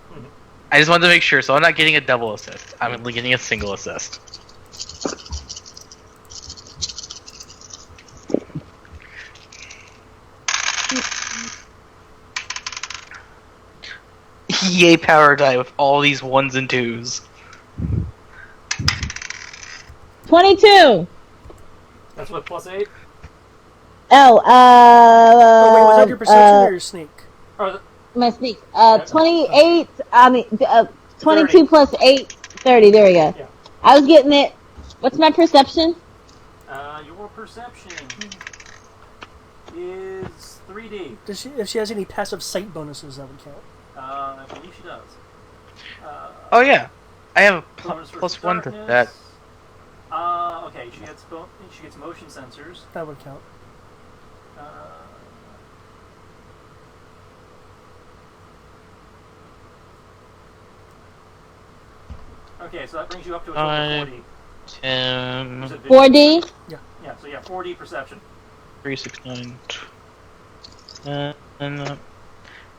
I just wanted to make sure, so I'm not getting a double assist. I'm only getting a single assist. Yay, power die with all these ones and twos. 22. That's what, plus 8? Oh, Oh wait, was that your perception or your sneak? Or my sneak. 28. I mean, 22 30. plus 8, 30. There we go. Yeah. I was getting it. What's my perception? Your perception is 3d. If she has any passive sight bonuses, that would count. I believe she does. Oh yeah, I have a Bonus versus plus 1 to darkness. that. Okay, she gets motion sensors. That would count. Uh, okay, so that brings you up to a total of 40. 10, Is it vision? 4D? Yeah, so yeah, 4D perception. 3, 6, 9,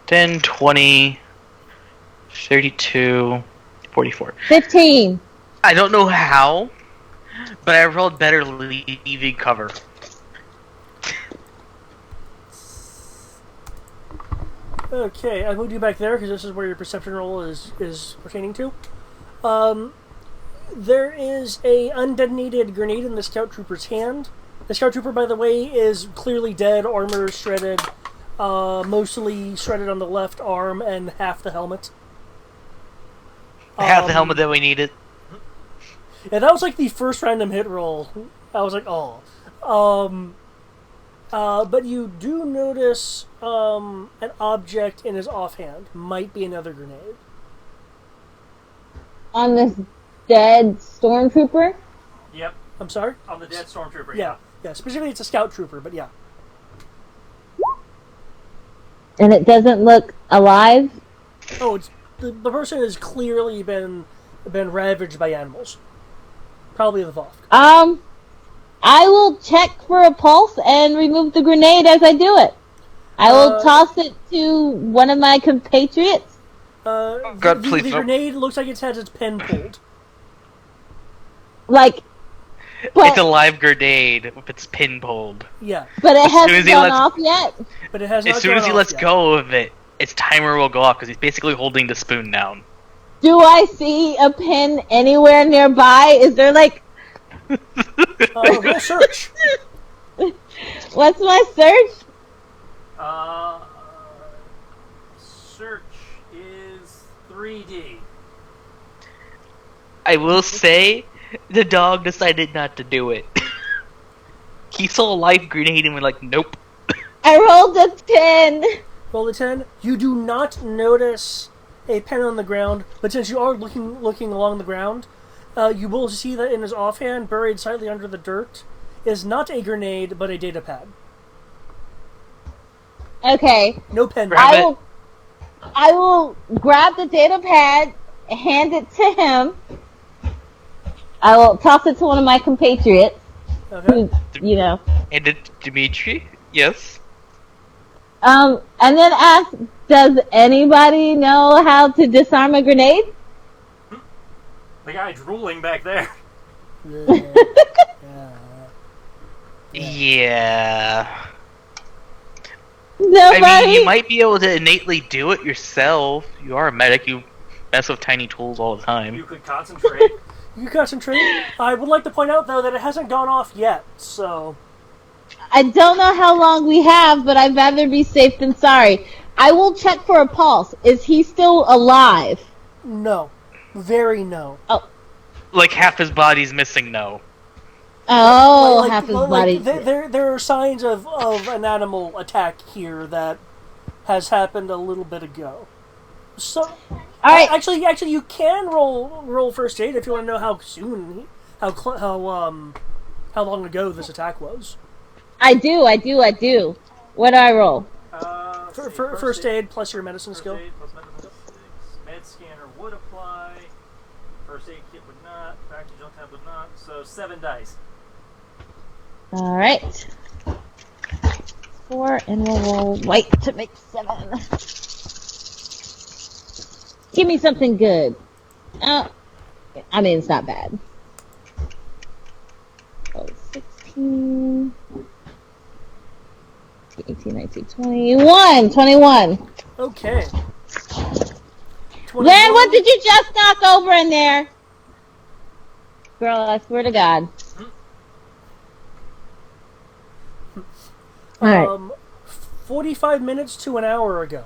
10, 20, 32, 44. 15. I don't know how, but I rolled better leaving cover. Okay, I moved you back there because this is where your perception roll is pertaining to. There is a undetonated grenade in the scout trooper's hand. The scout trooper, by the way, is clearly dead, armor shredded, mostly shredded on the left arm and half the helmet. Half the helmet that we needed. Yeah, that was like the first random hit roll. I was like, oh. But you do notice an object in his offhand. Might be another grenade. On this dead stormtrooper? Yep, I'm sorry? on the dead stormtrooper. Yeah. Yeah, specifically it's a scout trooper, but yeah. And it doesn't look alive? Oh, it's the person has clearly been ravaged by animals. Probably the Voth. I will check for a pulse and remove the grenade as I do it. I will toss it to one of my compatriots. God, please the don't. grenade looks like it has its pin pulled. Like, but, It's a live grenade with its pin pulled. Yeah, but it as soon as hasn't he gone lets- off yet. but it has not As soon gone as he off lets yet. go of it, its timer will go off because he's basically holding the spoon down. Do I see a pin anywhere nearby? Is there like... Roll search. What's my search? Search is 3D. I will say, the dog decided not to do it. He saw a live grenade and was like, nope. I rolled a 10. Roll a 10. You do not notice a pen on the ground, but since you are looking along the ground, you will see that in his offhand, buried slightly under the dirt, is not a grenade, but a data pad. Okay. No pen. Grab it. I will grab the data pad, hand it to him. I will toss it to one of my compatriots. Okay. Who, you know. And Dimitri? Yes? And then ask, does anybody know how to disarm a grenade? The guy drooling back there. Yeah. Nobody? I mean, you might be able to innately do it yourself. You are a medic, you mess with tiny tools all the You time. could concentrate. You concentrate. I would like to point out, though, that it hasn't gone off yet, so... I don't know how long we have, but I'd rather be safe than sorry. I will check for a pulse. Is he still alive? No. Very no. Oh, like half his body's missing. No. Oh, half his body. There are signs of an animal attack here that has happened a little bit ago. So, All right. actually, you can roll first aid if you want to know how soon, how long ago this attack was. I do. What do I roll? First aid plus your medicine skill. Aid plus medicine skill 6. Med scanner would apply. First aid kit would not. Factory jump tab would not. So 7 dice. All right. 4, and we'll roll white to make 7. Give me something good. I mean, it's not bad. Oh, 16, 18, 19, 21. 21. Okay. Len, what did you just knock over in there? Girl, I swear to God. All right. 45 minutes to an hour ago.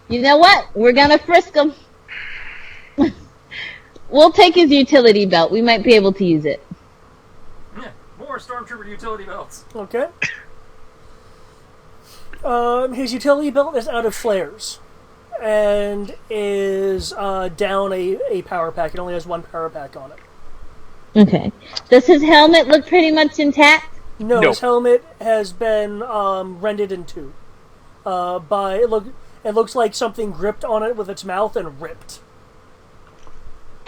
You know what? We're gonna frisk him. We'll take his utility belt. We might be able to use it. Yeah, more stormtrooper utility belts. Okay. His utility belt is out of flares, and is down a power pack. It only has 1 power pack on it. Okay. Does his helmet look pretty much intact? No, No. his helmet has been rended in 2. It looks like something gripped on it with its mouth and ripped.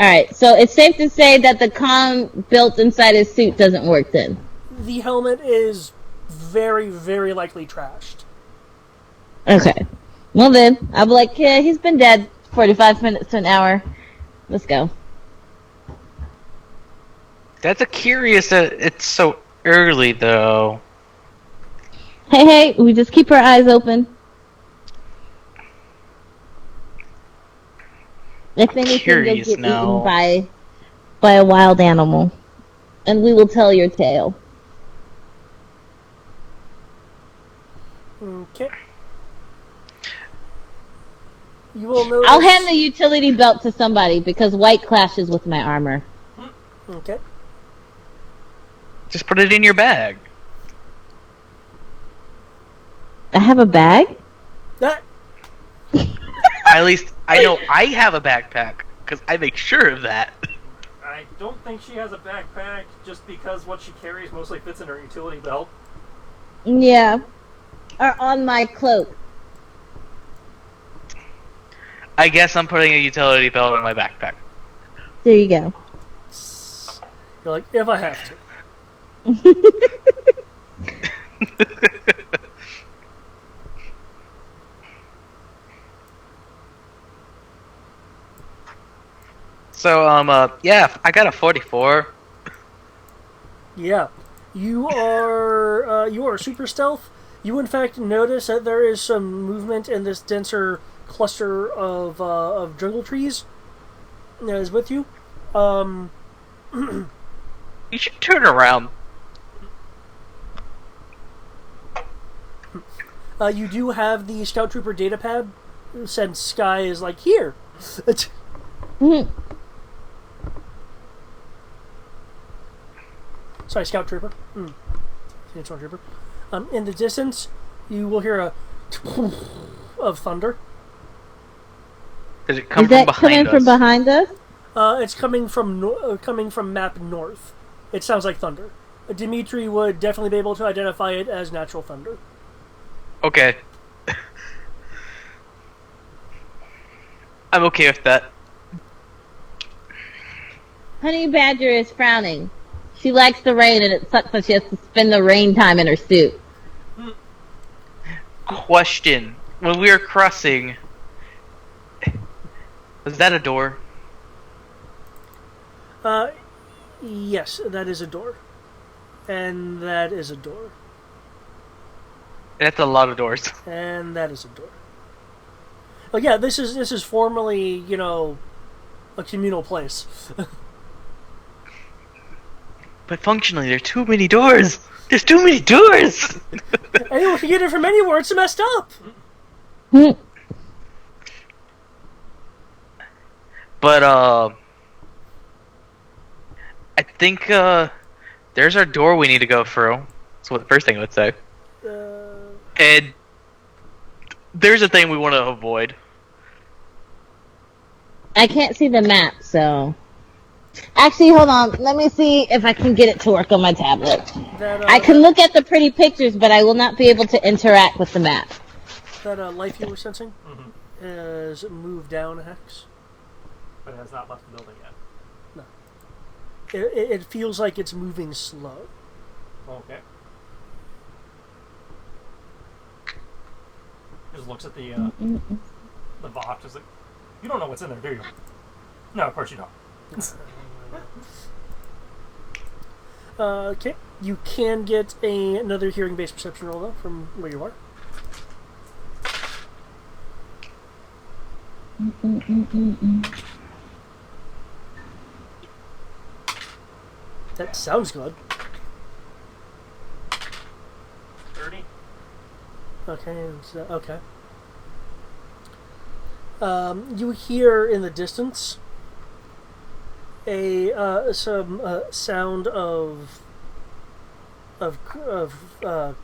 Alright, so it's safe to say that the comm built inside his suit doesn't work then. The helmet is very, very likely trashed. Okay. Well then, I'll be like, yeah, he's been dead 45 minutes to an hour. Let's go. That's a curious. It's so early though. Hey, we just keep our eyes open. If anything, you'll Curious get now. eaten by a wild animal. And we will tell your tale. Okay. You will notice... I'll hand the utility belt to somebody because white clashes with my armor. Okay. Just put it in your bag. I have a bag? That... At least I know I have a backpack because I make sure of that. I don't think she has a backpack just because what she carries mostly fits in her utility belt. Yeah. Or on my cloak. I guess I'm putting a utility belt in my backpack. There you go. You're like, if I have to. So, yeah, I got a 44. Yeah. You are super stealth. You, in fact, notice that there is some movement in this denser cluster of jungle trees that is with you. You should turn around. You do have the Scout Trooper data pad, since Sky is like, here! Sorry, Scout Trooper. Scout Trooper. In the distance, you will hear a of thunder. Does it come Is from that behind coming us? from behind us? It's coming from map north. It sounds like thunder. Dimitri would definitely be able to identify it as natural thunder. Okay. I'm okay with that. Honey Badger is frowning. She likes the rain and it sucks that she has to spend the rain time in her suit. Question. When we were crossing, was that a door? Yes, that is a door. And that is a door. That's a lot of doors. And that is a door. Oh yeah, this is formerly, a communal place. But functionally, there are too many doors. There's too many doors. Anyone can get it from anywhere. It's messed up. But But I think there's our door we need to go through. That's what the first thing I would say. And there's a thing we want to avoid. I can't see the map, so... Actually, hold on. Let me see if I can get it to work on my tablet. I can look at the pretty pictures, but I will not be able to interact with the map. That life you were sensing has moved down a hex. But it has not left the building yet. No. It feels like it's moving slow. Okay. Just looks at the Vox. Just like, you don't know what's in there, do you? No, of course you don't. Okay. You can get another hearing-based perception roll, though, from where you are. That sounds good. 30. Okay, okay. You hear in the distance some sound of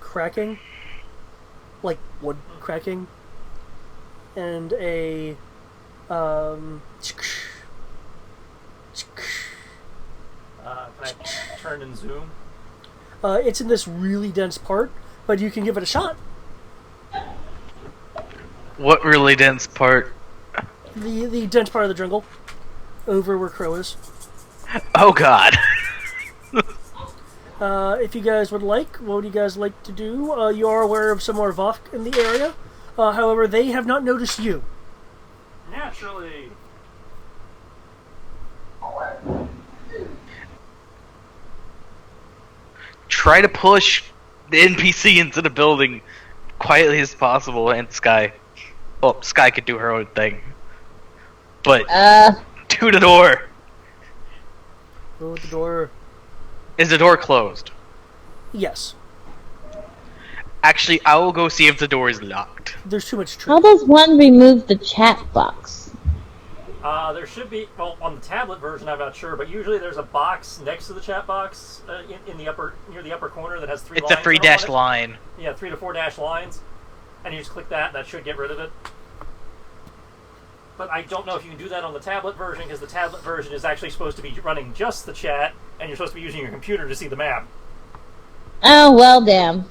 cracking, like wood cracking, and a Can I turn and zoom? it's in this really dense part, but you can give it a shot. What really dense part? The dense part of the jungle, over where Crow is. Oh god. If you guys would like, what would you guys like to do? You are aware of some more Vok in the area. However, they have not noticed you. Naturally. Try to push the NPC into the building quietly as possible, and Sky. Well, Sky could do her own thing. But to the door. Oh, the door. Is the door closed? Yes. Actually, I will go see if the door is locked. There's too much How tree. does one remove the chat box? There should be, well, on the tablet version, I'm not sure, but usually there's a box next to the chat box in the upper, near the upper corner that has three lines. It's a 3-dash line. Yeah, 3 to 4 dash lines, and you just click that. That should get rid of it. But I don't know if you can do that on the tablet version, because the tablet version is actually supposed to be running just the chat, and you're supposed to be using your computer to see the map. Oh, well, damn.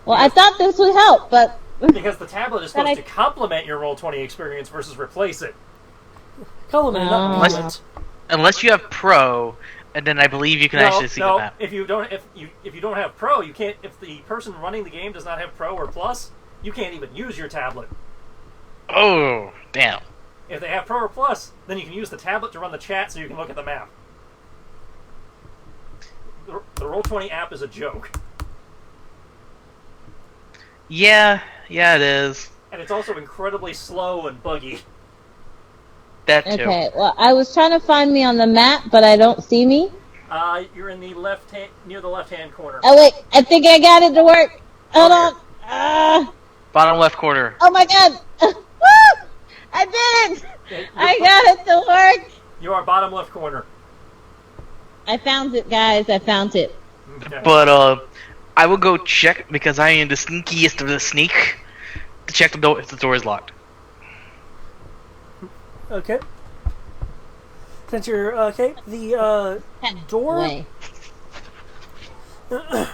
Well, I thought this would help, but... Because the tablet is supposed to complement your Roll20 experience versus replace it. Complement, not Unless- movement. Unless you have Pro, and then I believe you can actually see the map. If you don't have Pro, you can't. If the person running the game does not have Pro or Plus, you can't even use your tablet. Oh, damn. If they have Pro or Plus, then you can use the tablet to run the chat so you can look at the map. The Roll20 app is a joke. Yeah, it is. And it's also incredibly slow and buggy. That too. Okay, well, I was trying to find me on the map, but I don't see me. You're in the left hand, near the left-hand corner. Oh, wait, I think I got it to work. Hold on. Bottom left corner. Oh, my God. I did it. I got it to work. You are bottom left corner. I found it, guys. I found it. Okay. But, I will go check, because I am the sneakiest of the sneak, to check the door if the door is locked. Okay. Since you're okay, the door. Way. The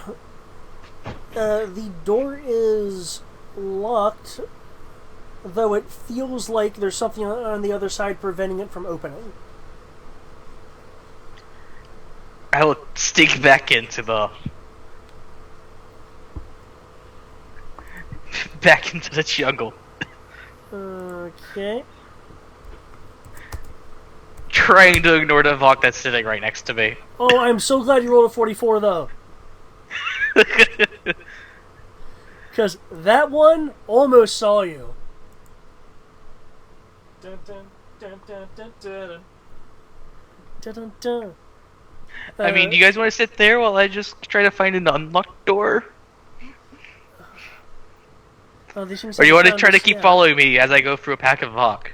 door is locked, though it feels like there's something on the other side preventing it from opening. I will sneak back into the jungle. Okay. Trying to ignore the Vok that's sitting right next to me. Oh, I'm so glad you rolled a 44, though. Because that one almost saw you. Dun, dun, dun, dun, dun, dun. Dun, dun, dun. I mean, do you guys want to sit there while I just try to find an unlocked door? These things Or you have want to sound try to of- keep yeah. following me as I go through a pack of Vok?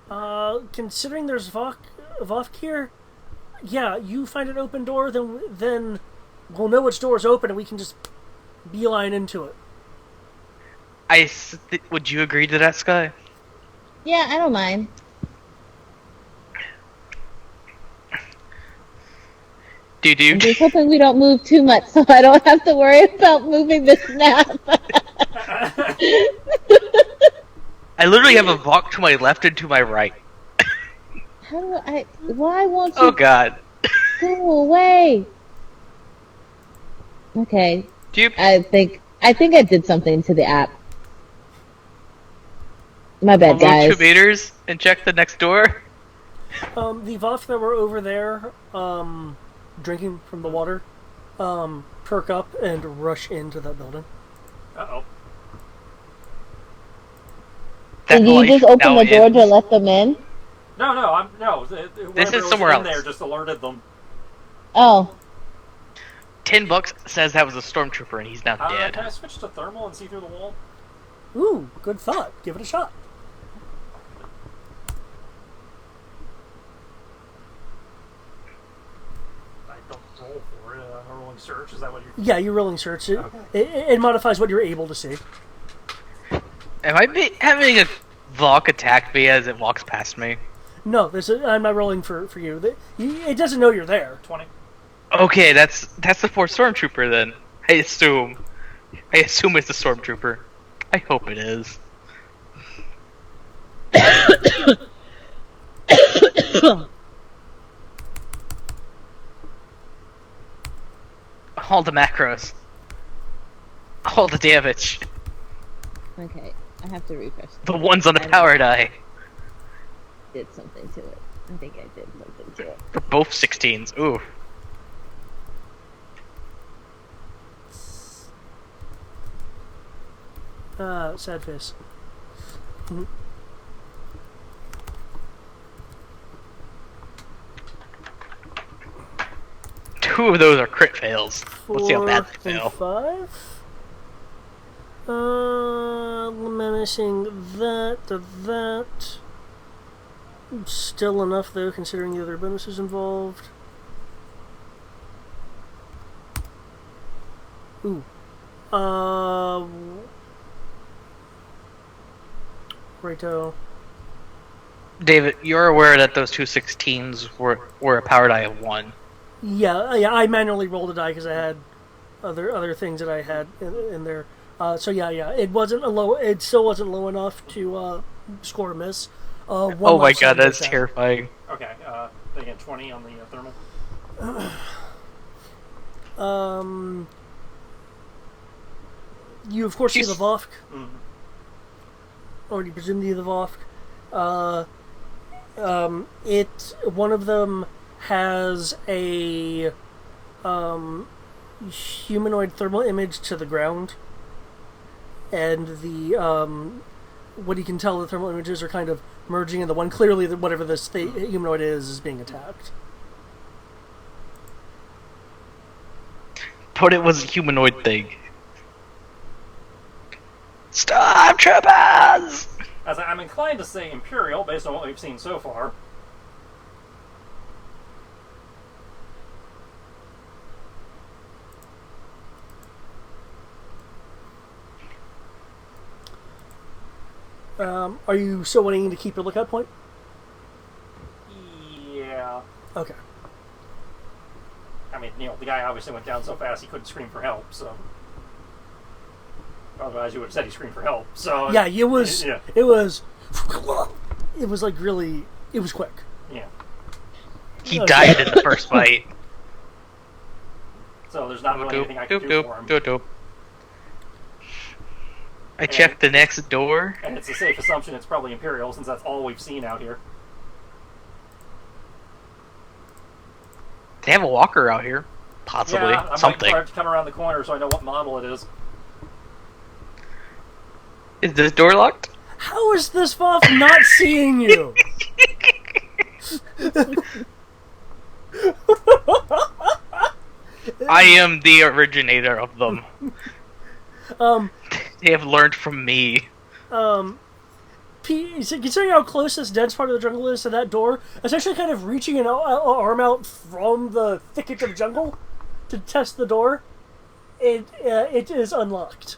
Considering there's Vok here, yeah, you find an open door, then we'll know which door is open and we can just beeline into it. Would you agree to that, Sky? Yeah, I don't mind. I'm just hoping we don't move too much so I don't have to worry about moving the snap. I literally have a Vok to my left and to my right. How do I... Why won't you... Oh god. Go away! Okay. Yep. I think I did something to the app. My bad, Move guys. 2 meters and check the next door. The Voth that were over there, drinking from the water, perk up and rush into that building. Uh-oh. Did you just open the door to let them in? No. This is somewhere else. There just alerted them. Oh. $10 says that was a stormtrooper and he's now dead. Can I switch to thermal and see through the wall? Ooh, good thought. Give it a shot. I don't roll for it. I'm rolling search. Is that what you're... Yeah, you're rolling search. Okay. It modifies what you're able to see. Am I having a Vok attack me as it walks past me? No, I'm not rolling for you. It doesn't know you're there. 20. Okay, that's the 4th stormtrooper then. I assume it's the stormtrooper. I hope it is. All the macros. All the damage. Okay, I have to refresh. The ones on the power die. Did something to it. I think I did something to it. For both 16s. Ooh. Sad face. Two of those are crit fails. Let's see how bad they 4 fail. and 5. Menacing that to that. Still enough, though, considering the other bonuses involved. Ooh. Righto. David, you're aware that those two 16s were a power die of 1. Yeah, I manually rolled a die because I had other things that I had in there. So yeah, it wasn't a low. It still wasn't low enough to score a miss. Oh my god, that's terrifying. Okay, they get 20 on the thermal. You of course see the Vok. Mm-hmm. Or you presume the Vok. One of them has a humanoid thermal image to the ground, and the what you can tell the thermal images are kind of merging in the one. Clearly, whatever this humanoid is being attacked. But it was a humanoid thing. Stop, troopers! As I'm inclined to say Imperial, based on what we've seen so far. Are you still wanting to keep your lookout point? Yeah. Okay. I mean, the guy obviously went down so fast he couldn't scream for help, so... Otherwise you would have said he screamed for help, so... Yeah, it was... Yeah. It was like really... It was quick. Yeah. He died in the first fight. So there's not really anything I can do for him. I checked the next door. And it's a safe assumption it's probably Imperial, since that's all we've seen out here. They have a walker out here. Possibly. Yeah, I'm something. waiting for it to come around the corner so I know what model it is. Is this door locked? How is this Voth not seeing you? I am the originator of them. They have learned from me. considering how close this dense part of the jungle is to that door, essentially kind of reaching an arm out from the thicket of jungle to test the door, it is unlocked.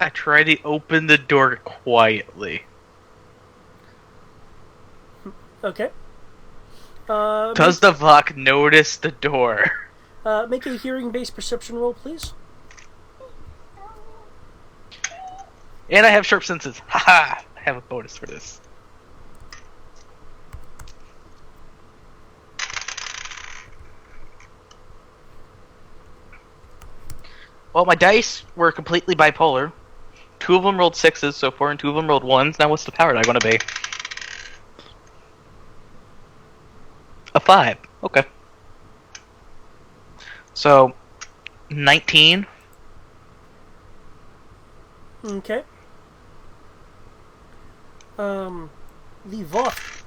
I try to open the door quietly. Okay. Does the Vok notice the door? Make a hearing-based perception roll, please. And I have sharp senses. Haha! I have a bonus for this. Well, my dice were completely bipolar. 2 of them rolled 6s so far, and 2 of them rolled 1s. Now what's the power die going to be? A 5. Okay. So, 19. Okay. The Voth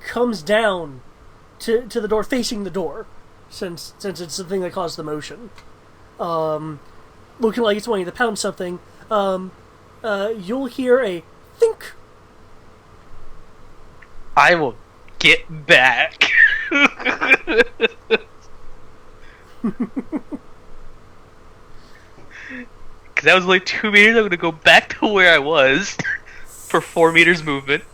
comes down to the door, facing the door, since it's the thing that caused the motion. Looking like it's wanting to pound something. You'll hear a think. I will get back. Because that was like 2 meters, I'm going to go back to where I was for 4 meters movement.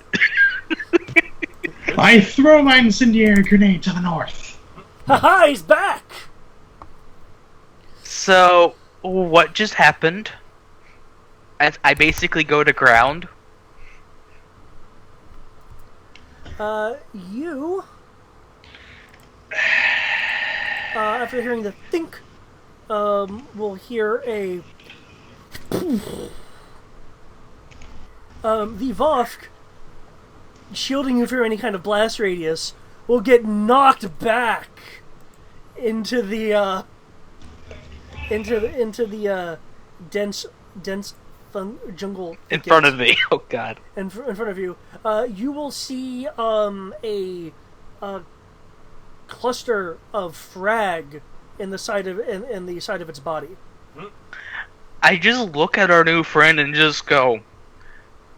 I throw my incendiary grenade to the north. Haha, he's back! So, what just happened? As I basically go to ground. You... after hearing the think, will hear a... the Vosk, shielding you from any kind of blast radius, will get knocked back into the, dense jungle In front of me. Oh god. in front of you. You will see a cluster of frag in the side of in the side of its body. I just look at our new friend and just go,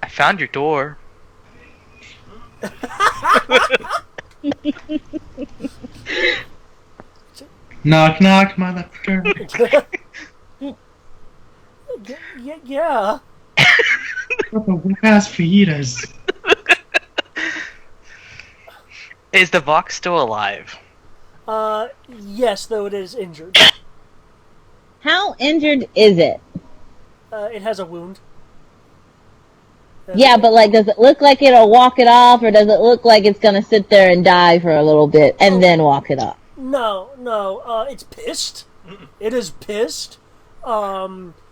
I found your door. Knock, knock, motherfucker. Yeah. What the whack-ass fajitas? Is the Vox still alive? Yes, though it is injured. How injured is it? It has a wound. Yeah, but like, does it look like it'll walk it off, or does it look like it's gonna sit there and die for a little bit and then walk it off? No. It's pissed. It is pissed.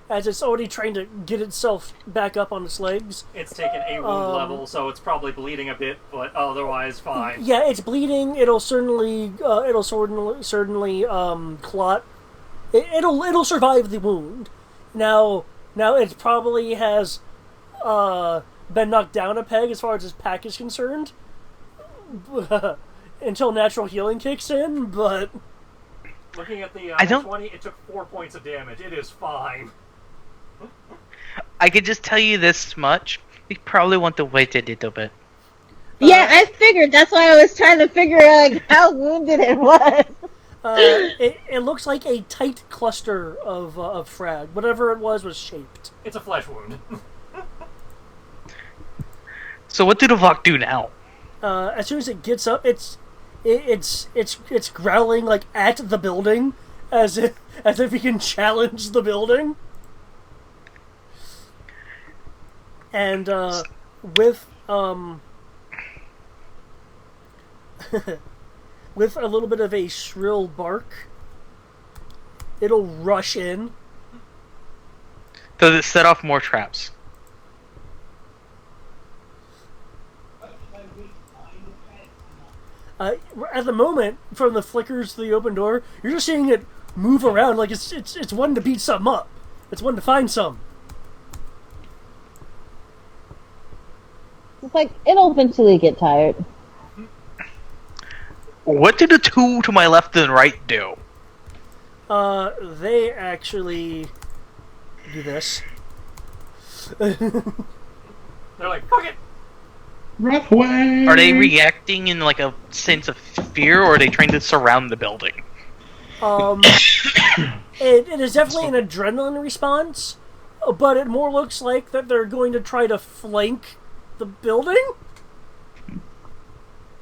As it's already trying to get itself back up on its legs. It's taken a wound level, so it's probably bleeding a bit, but otherwise fine. Yeah, it's bleeding. It'll certainly clot. It'll survive the wound. Now it probably has been knocked down a peg as far as its pack is concerned until natural healing kicks in. But looking at the 20, it took 4 points of damage. It is fine. I could just tell you this much. We probably want to wait a little bit. Yeah, I figured. That's why I was trying to figure out like, how wounded it was. It looks like a tight cluster of frag. Whatever it was shaped. It's a flesh wound. So what did the Vok do now? As soon as it gets up, it's growling like at the building, as if it can challenge the building. And with with a little bit of a shrill bark, it'll rush in. Does it set off more traps? At the moment, from the flickers to the open door, you're just seeing it move around like it's one to beat something up. It's one to find some. It's like, it'll eventually get tired. What did the two to my left and right do? They actually do this. They're like, fuck it. Rough way. Are they reacting in like a sense of fear, or are they trying to surround the building? It is definitely an adrenaline response, but it more looks like that they're going to try to flank the building.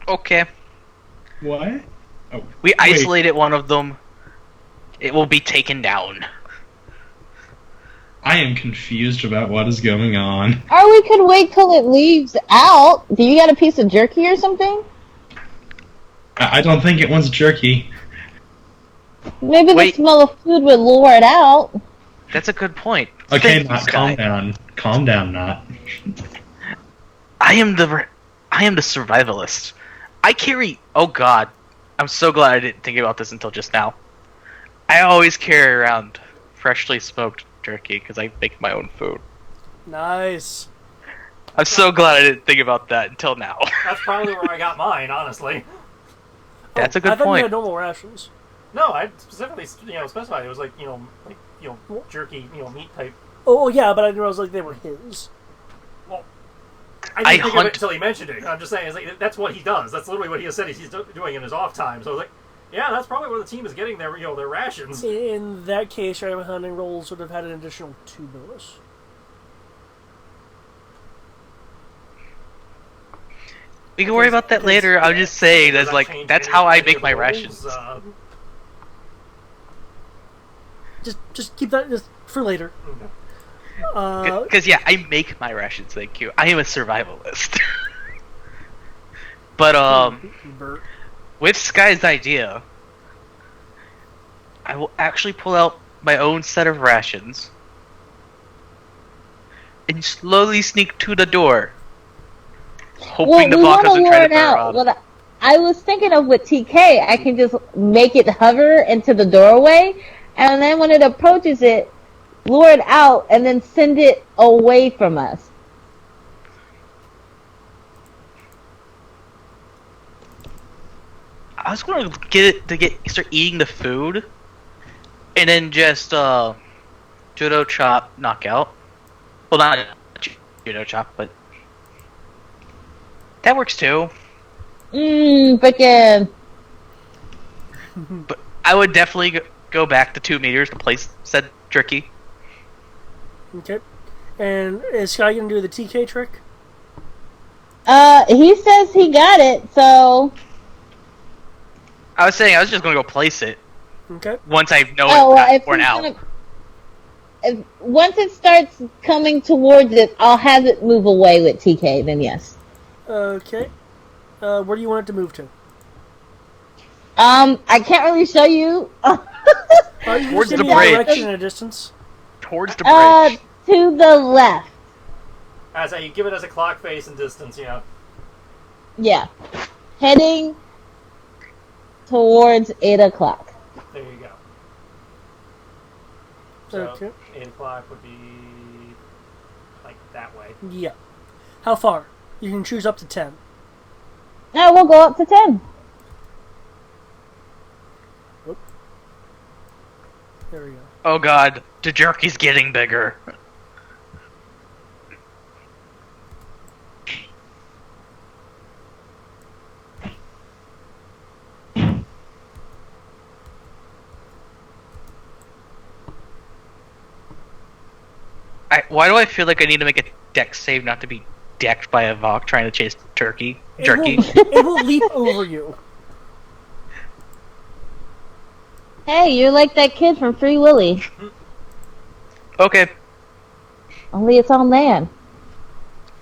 Okay. What? Oh, We wait. isolated one of them. It will be taken down. I am confused about what is going on. Or we could wait till it leaves out. Do you got a piece of jerky or something? I don't think it wants jerky. Maybe Wait. the smell of food would lure it out. That's a good point. Okay, Thank you, Not, Sky. calm down. Calm down, Not. I am the survivalist. I carry. Oh God, I'm so glad I didn't think about this until just now. I always carry around freshly smoked jerky because I make my own food. Nice. I'm so glad I didn't think about that until now. That's probably where I got mine, honestly. That's a I good thought you point. had normal rations. No, I specifically, specified it was like, jerky, meat type. Oh yeah, but I didn't realize like they were his. Well, I I didn't think of hunt- it until he mentioned it. I'm just saying, it's like, that's what he does. That's literally what he has said he's doing in his off time. So I was like, yeah, that's probably where the team is getting their, their rations. In that case, your hunting rolls would have had an additional 2 bonus. We can worry about that later. I'm just saying Does that's that like change that's any how I of make the my rules? rations. Just keep that just for later. Because yeah, I make my rations. Thank you. I am a survivalist. But Bert. with Sky's idea, I will actually pull out my own set of rations and slowly sneak to the door, hoping the we block want to doesn't lure try to it throw out. out. What I was thinking of with TK, I can just make it hover into the doorway, and then when it approaches it, lure it out, and then send it away from us. I was going to get it to start eating the food, and then just judo chop knockout. Well, not judo chop, but that works too. Frickin'. But I would definitely go back to 2 meters to place said jerky. Okay. And is Sky gonna do the TK trick? He says he got it, so... I was saying I was just going to go place it Okay. once I know if worn he's out. once it starts coming towards it, I'll have it move away with TK, then yes. Okay. Where do you want it to move to? I can't really show you. You can Towards give the me a bridge. direction and a distance. Towards the bridge. To the left. As you give it as a clock face and distance, Yeah. Heading towards 8 o'clock. There you go. So, Okay. 8 o'clock would be like that way. Yeah. How far? You can choose up to 10. No, we'll go up to 10. There we go. Oh god, the jerky's getting bigger. Why do I feel like I need to make a dex save not to be decked by a Vok trying to chase jerky? It will leap over you. Hey, you're like that kid from Free Willy. Okay, Only it's on land.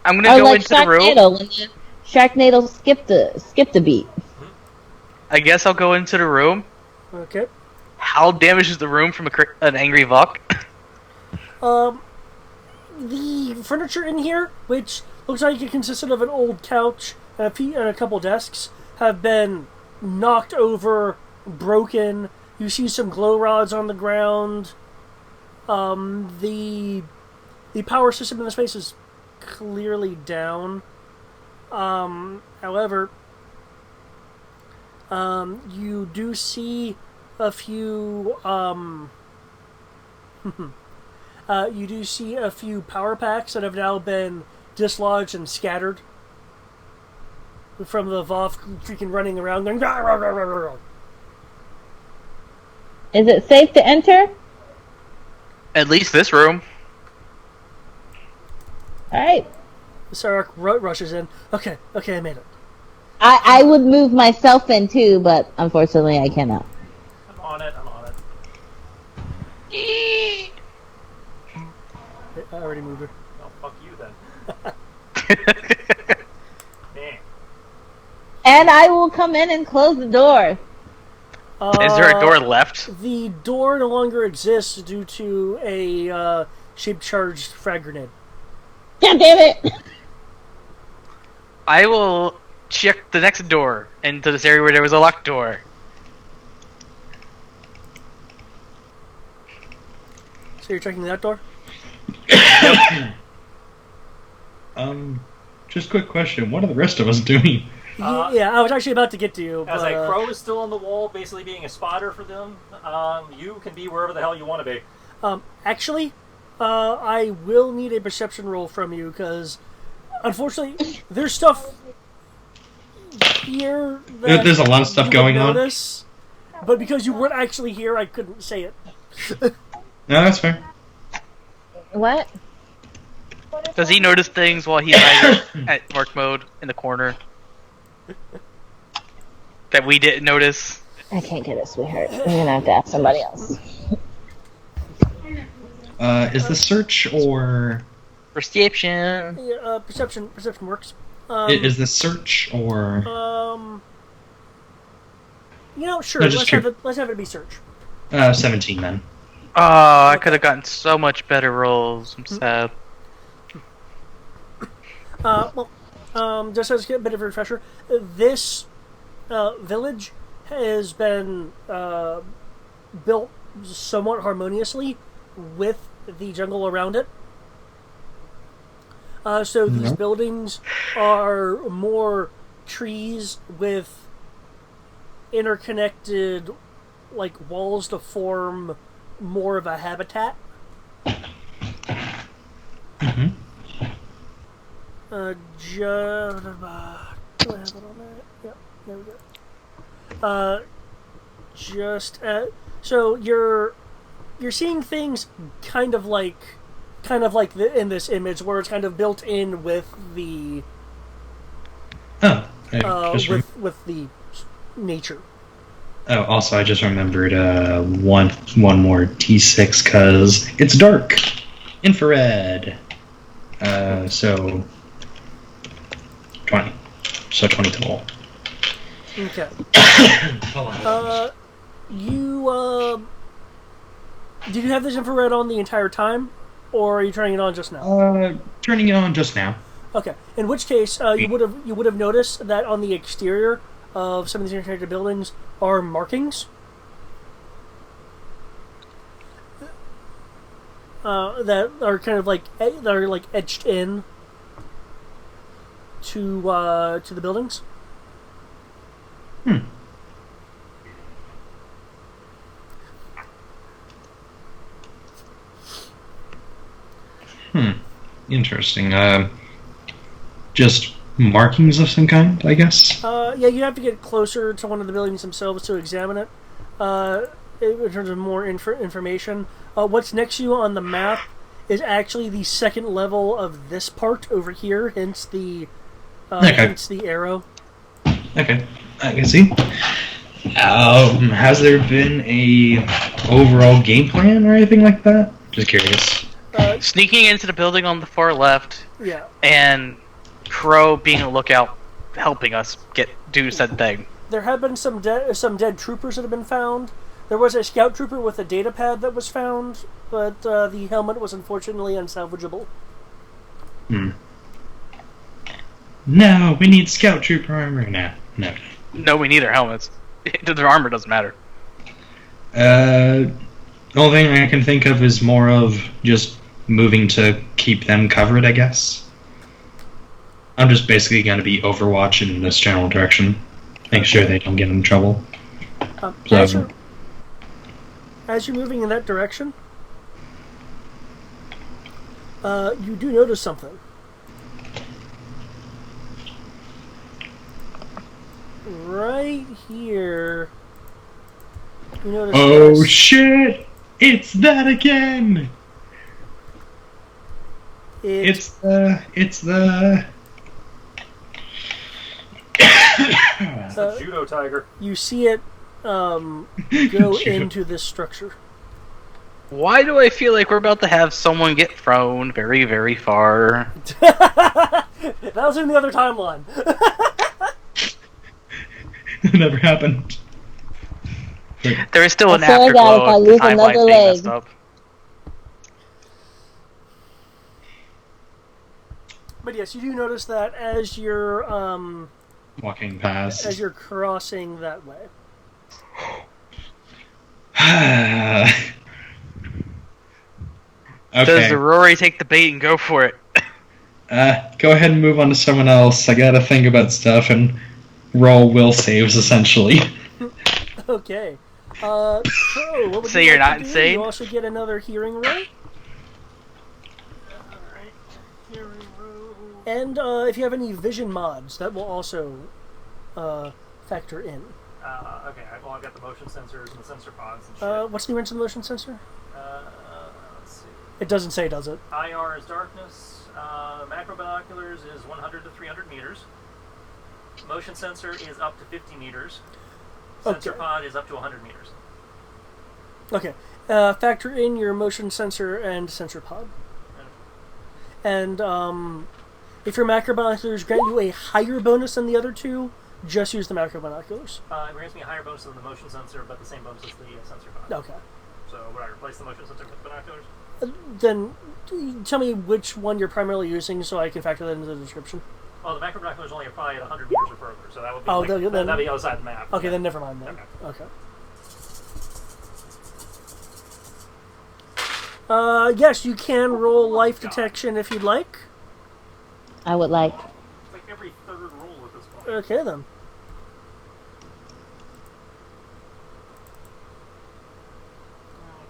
I'm gonna go into the room. Sharknado, when the Sharknado skipped a beat. I guess I'll go into the room. Okay. How damaged is the room from an angry Vok? The furniture in here, which looks like it consisted of an old couch and a couple desks, have been knocked over, broken. You see some glow rods on the ground. The power system in the space is clearly down. However, you do see a few you do see a few power packs that have now been dislodged and scattered from the Voth freaking running around going. Rah, rah, rah, rah, rah. Is it safe to enter? At least this room. Alright. Sarek rushes in. Okay, I made it. I would move myself in too, but unfortunately I cannot. I'm on it. I already moved her. Oh, fuck you then. Man. And I will come in and close the door. Is there a door left? The door no longer exists due to a shape-charged frag grenade. God damn it! I will check the next door into this area where there was a locked door. So you're checking that door? Just quick question. What are the rest of us doing? Yeah, I was actually about to get to you. As but, Crow is still on the wall, basically being a spotter for them, you can be wherever the hell you want to be. Actually, I will need a perception roll from you because, unfortunately, there's stuff here that There's a lot of stuff you going would on. notice, but because you weren't actually here, I couldn't say it. No, that's fair. What? Does he notice things while he's hiding at work mode in the corner that we didn't notice? I can't get it, sweetheart. You're gonna have to ask somebody else. Is the search or... Perception. Yeah, perception works. Is the search or... Sure. No, just Let's have it be search. 17 then. Oh, I could have gotten so much better rolls. I'm sad. Just as a bit of a refresher, this village has been built somewhat harmoniously with the jungle around it. So these buildings are more trees with interconnected, like, walls to form more of a habitat. Mm-hmm. Do I have it on that? Yep, there we go. So you're seeing things kind of like in this image where it's kind of built in with the with the nature. Oh, also, I just remembered one more T6 because it's dark, infrared. So 20. So 20 total. Okay. Hold on. Did you have this infrared on the entire time, or are you turning it on just now? Turning it on just now. Okay. In which case, you would have noticed that on the exterior of some of these interconnected buildings are markings. That are kind of like etched in to the buildings. Interesting. Just markings of some kind, I guess? Yeah, you have to get closer to one of the buildings themselves to examine it. In terms of more information, what's next to you on the map is actually the second level of this part over here, hence the arrow. Okay, I can see. Has there been a overall game plan or anything like that? Just curious. Sneaking into the building on the far left, Yeah. and Crow being a lookout, helping us do said thing. There have been some dead troopers that have been found. There was a scout trooper with a data pad that was found, but the helmet was unfortunately unsalvageable. No, we need scout trooper armor. No. No, we need their helmets. Their armor doesn't matter. The only thing I can think of is more of just moving to keep them covered, I guess. I'm just basically going to be Overwatch in this general direction. Make sure they don't get in trouble. As you're moving in that direction, You do notice something. Right here. You notice Oh this. shit! It's that again! It's the... It's the judo tiger. You see it go into this structure. Why do I feel like we're about to have someone get thrown very, very far? That was in the other timeline. It never happened. There is still an I swear to God, if I afterglow. lose The timeline's another being leg. messed up. But yes, you do notice that as you're Walking past. as you're crossing that way. Does Okay. the Rory take the bait and go for it? Go ahead and move on to someone else. I gotta think about stuff and roll will saves, essentially. Okay. Crow, what would So you you're like not to do? insane? You also get another hearing roll. And if you have any vision mods, that will also factor in. Okay, well, I've got the motion sensors and the sensor pods and shit. What's the range of the motion sensor? Let's see. It doesn't say, does it? IR is darkness. Macro binoculars is 100 to 300 meters. Motion sensor is up to 50 meters. Sensor Okay. pod is up to 100 meters. Okay. Factor in your motion sensor and sensor pod. And if your macro binoculars grant you a higher bonus than the other two, just use the macro binoculars. It grants me a higher bonus than the motion sensor, but the same bonus as the sensor pod. Okay. So would I replace the motion sensor with binoculars? Then tell me which one you're primarily using so I can factor that into the description. Well, the macro binoculars only apply at 100 meters or further, so that would be then- that'd be the other side of the map. Okay, Yeah. then never mind then. Okay. Yes, you can roll life detection if you'd like. I would like. It's like every third roll at this point. Okay then.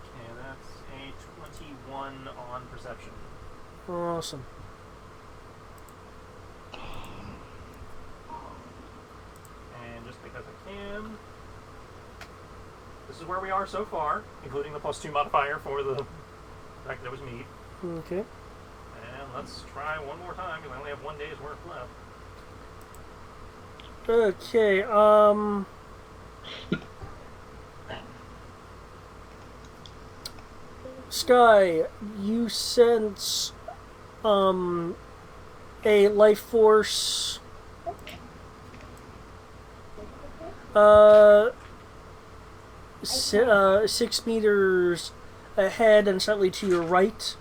Okay, that's a 21 on perception. Awesome. And just because I can, this is where we are so far, including the +2 modifier for the fact that it was meat. Okay. And let's try one more time because I only have 1 day's worth left. Okay, Sky, you sense, a life force, 6 meters ahead and slightly to your right.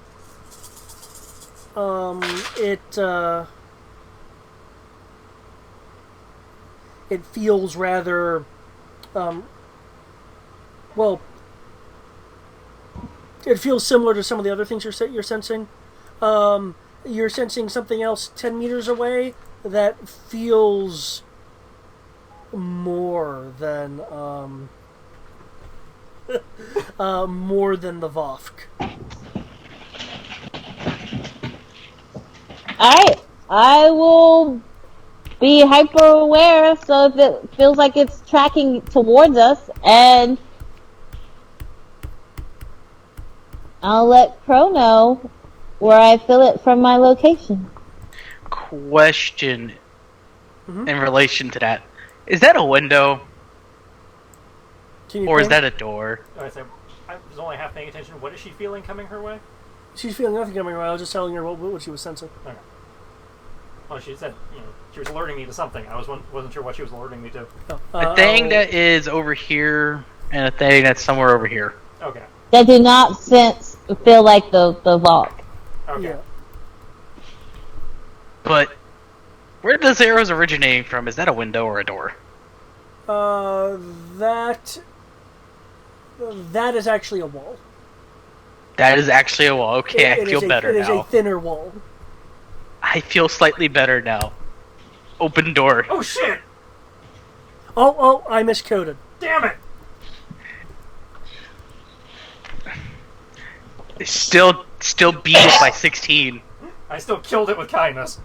It feels rather, well, it feels similar to some of the other things you're sensing. You're sensing something else 10 meters away that feels more than more than the Vofk. Alright, I will be hyper aware so if it feels like it's tracking towards us, and I'll let Crow know where I feel it from my location. Question in relation to that. Is that a window? Can you Or is think? that a door? I was only half paying attention. What is she feeling coming her way? She's feeling nothing coming around. I was just telling her what she was sensing. Okay. Well, she said, she was alerting me to something. I wasn't sure what she was alerting me to. A thing that is over here, and a thing that's somewhere over here. Okay. That do not feel like the vault. Okay. Yeah. But where are those arrows originating from? Is that a window or a door? That is actually a wall. That is actually a wall. Okay, I feel better It is a now. thinner wall. I feel slightly better now. Open door. Oh shit! Oh, I miscoded. Damn it! Still beat it by 16. I still killed it with kindness.